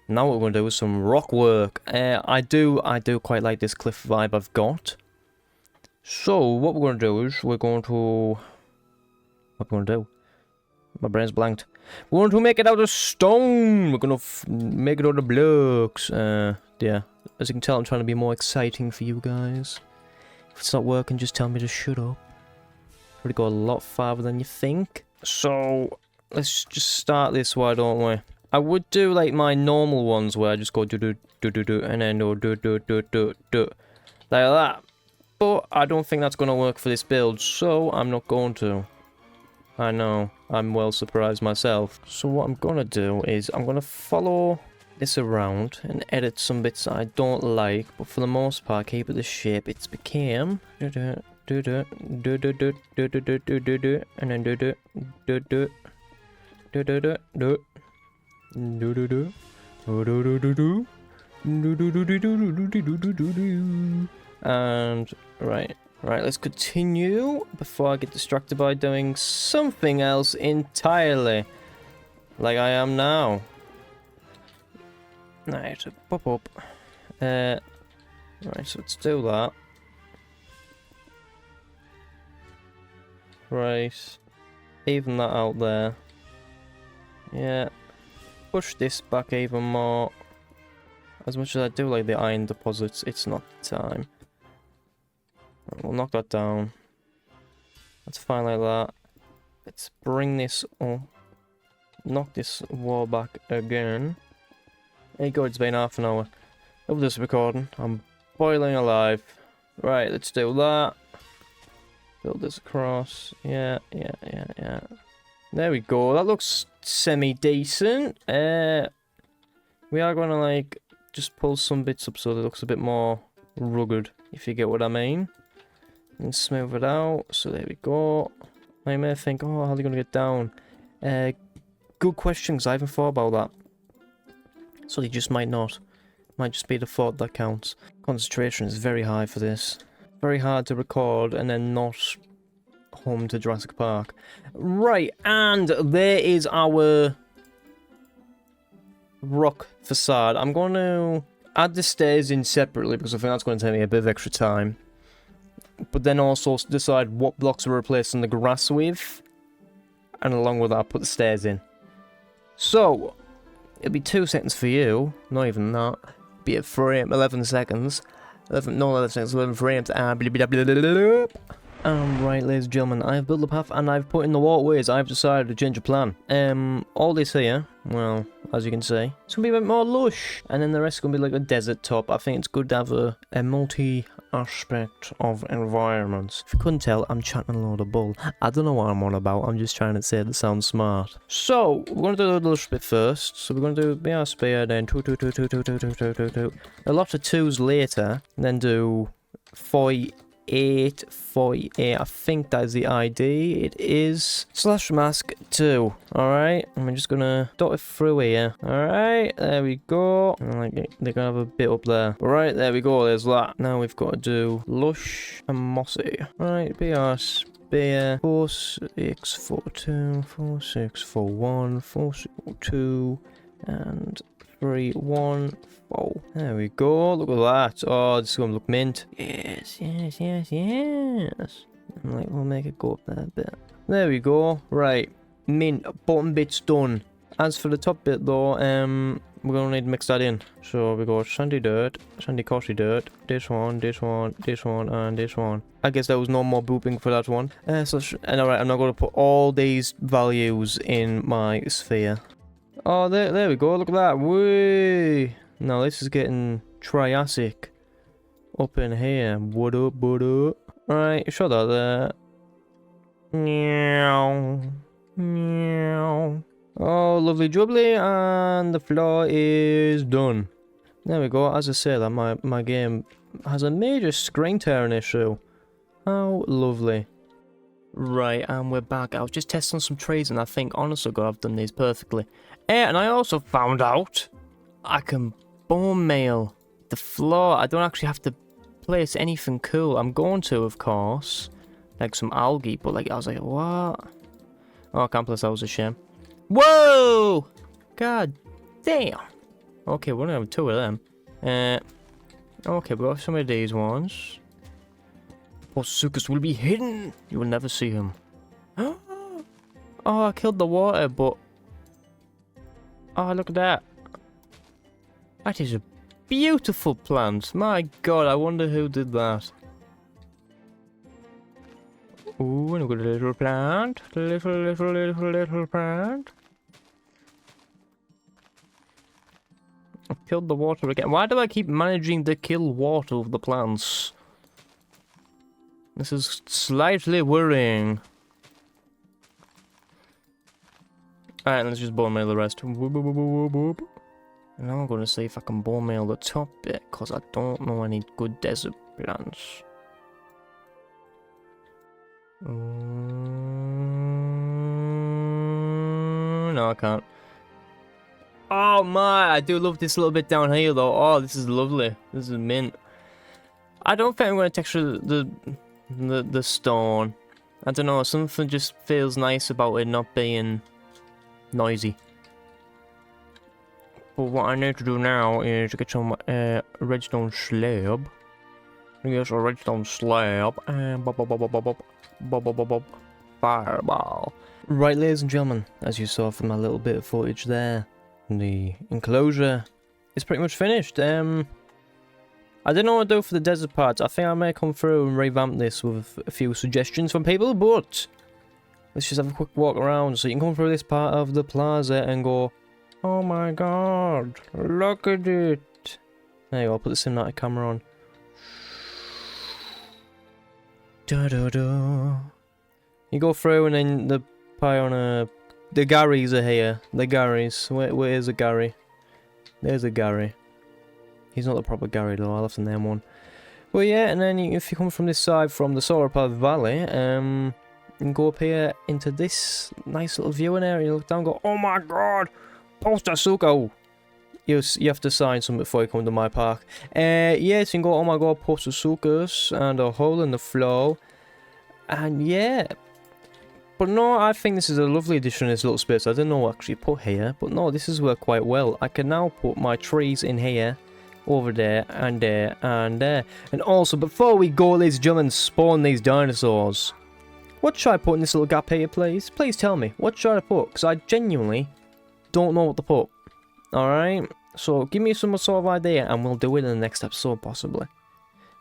Now what we're going to do is some rock work. I do quite like this cliff vibe I've got. So what we're going to do is we're going to... What we're going to do? My brain's blanked. We're going to make it out of stone. We're going to make it out of blocks. Yeah. As you can tell, I'm trying to be more exciting for you guys. If it's not working, just tell me to shut up. Probably go a lot farther than you think. So let's just start this, why don't we? I would do like my normal ones where I just go do do do do do and then do like that. But I don't think that's gonna work for this build, so I'm not going to. I know, I'm well surprised myself. So what I'm gonna do is I'm gonna follow this around and edit some bits that I don't like, but for the most part keep it the shape it's became. And then and right, let's continue before I get distracted by doing something else entirely, like I am now. Right, pop up. Right, so let's do that. Right, even that out there. Yeah, push this back even more. As much as I do like the iron deposits, it's not the time. We'll knock that down. That's fine like that. Let's bring this up. Knock this wall back again. There you go, it's been half an hour of this recording. I'm boiling alive. Right, let's do that. Build this across. Yeah. There we go. That looks semi-decent. We are going to, like, just pull some bits up so it looks a bit more rugged, if you get what I mean. And smooth it out. So there we go. I may think, oh, how are they going to get down? Good question, because I haven't thought about that. So they just might not. Might just be the thought that counts. Concentration is very high for this. Very hard to record and then not home to Jurassic Park. Right, and there is our rock facade. I'm going to add the stairs in separately because I think that's going to take me a bit of extra time. But then also decide what blocks we're replacing the grass with. And along with that, put the stairs in. So, it'll be 2 seconds for you. Not even that. Be a frame, 11 seconds. 11 seconds, 11 frames. Right, ladies and gentlemen, I've built the path and I've put in the waterways. I've decided to change the plan. All this here, well, as you can see, it's going to be a bit more lush. And then the rest is going to be like a desert top. I think it's good to have a multi-aspect of environments. If you couldn't tell, I'm chatting a load of bull. I don't know what I'm on about. I'm just trying to say it sounds smart. So, we're going to do the lush bit first. So we're going to do BR spear, then 2. A lot of 2s later, and then do 48. I think that's the ID. It is slash mask 2. Alright, I'm just gonna dot it through here. Alright, there we go. They're gonna have a bit up there. Alright, there we go, there's that. Now we've got to do lush and mossy. Right, BR spear 4642, 4641, 4642, and 314. There we go. Look at that. Oh, this is gonna look mint. Yes. Like, we'll make it go up there a bit. There we go. Right. Mint. Bottom bit's done. As for the top bit though, we're gonna need to mix that in. So we got sandy dirt, sandy costly dirt, this one, and this one. I guess there was no more booping for that one. And alright, I'm not gonna put all these values in my sphere. Oh, there we go. Look at that. Whee! Now this is getting Triassic up in here. What up? Alright, shut that there. Meow. Oh, lovely jubbly, and the floor is done. There we go. As I say, that my game has a major screen tearing issue. How lovely. Right, and we're back. I was just testing some trees, and I think, honestly, God, I've done these perfectly. And I also found out I can bone mail the floor. I don't actually have to place anything cool. I'm going to, of course, like some algae, but like I was like, what? Oh, I can't place that. Was a shame. Whoa! God damn. Okay, we're gonna have 2 of them. Okay, we got some of these ones. Posucus will be hidden. You will never see him. Oh, I killed the water, but... Oh, look at that. That is a beautiful plant. My god, I wonder who did that. Ooh, and we've got a little plant. Little plant. I've killed the water again. Why do I keep managing to kill water of the plants? This is slightly worrying. Alright, let's just bone meal the rest. And now I'm going to see if I can bone meal the top bit, because I don't know any good desert plants. No, I can't. Oh my, I do love this little bit down here though. Oh, this is lovely. This is mint. I don't think I'm going to texture the stone. I don't know, something just feels nice about it not being noisy. But what I need to do now is get some redstone slab. Yes, a redstone slab and fireball. Right, ladies and gentlemen, as you saw from my little bit of footage there, the enclosure is pretty much finished. I don't know what to do for the desert parts. I think I may come through and revamp this with a few suggestions from people, but let's just have a quick walk around so you can come through this part of the plaza and go, oh my god, look at it. There you go, I'll put the cinematic camera on. Da da da. You go through and then the the Garys are here. The Garys. Where's a Gary? There's a Gary. He's not the proper Gary though, I'll have to name one. Well yeah, and then if you come from this side from the Solar Path Valley, you can go up here into this nice little viewing area. You look down and go, oh my god, Posucus. You have to sign something before you come to my park. Yes, you can go, oh my god, Posucus, and a hole in the floor. And yeah. But no, I think this is a lovely addition to this little space. I don't know what actually put here, but no, this has worked quite well. I can now put my trees in here, over there, and there, and there. And also, before we go, ladies and gentlemen, spawn these dinosaurs. What should I put in this little gap here, please? Please tell me. What should I put? Because I genuinely don't know what to put. Alright? So, give me some sort of idea, and we'll do it in the next episode, possibly.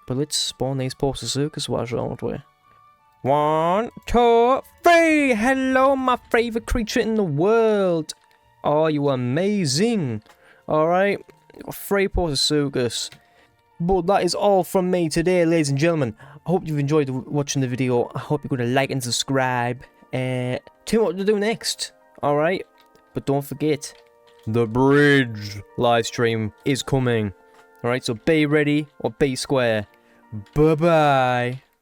But let's spawn these Posucus, why don't we? 1, 2, 3! Hello, my favorite creature in the world! Oh, you amazing! Alright, 3 Posucus. But that is all from me today, ladies and gentlemen. I hope you've enjoyed watching the video. I hope you're going to like and subscribe. Tell me what to do next. Alright? But don't forget, the bridge live stream is coming. Alright, so be ready or be square. Bye-bye.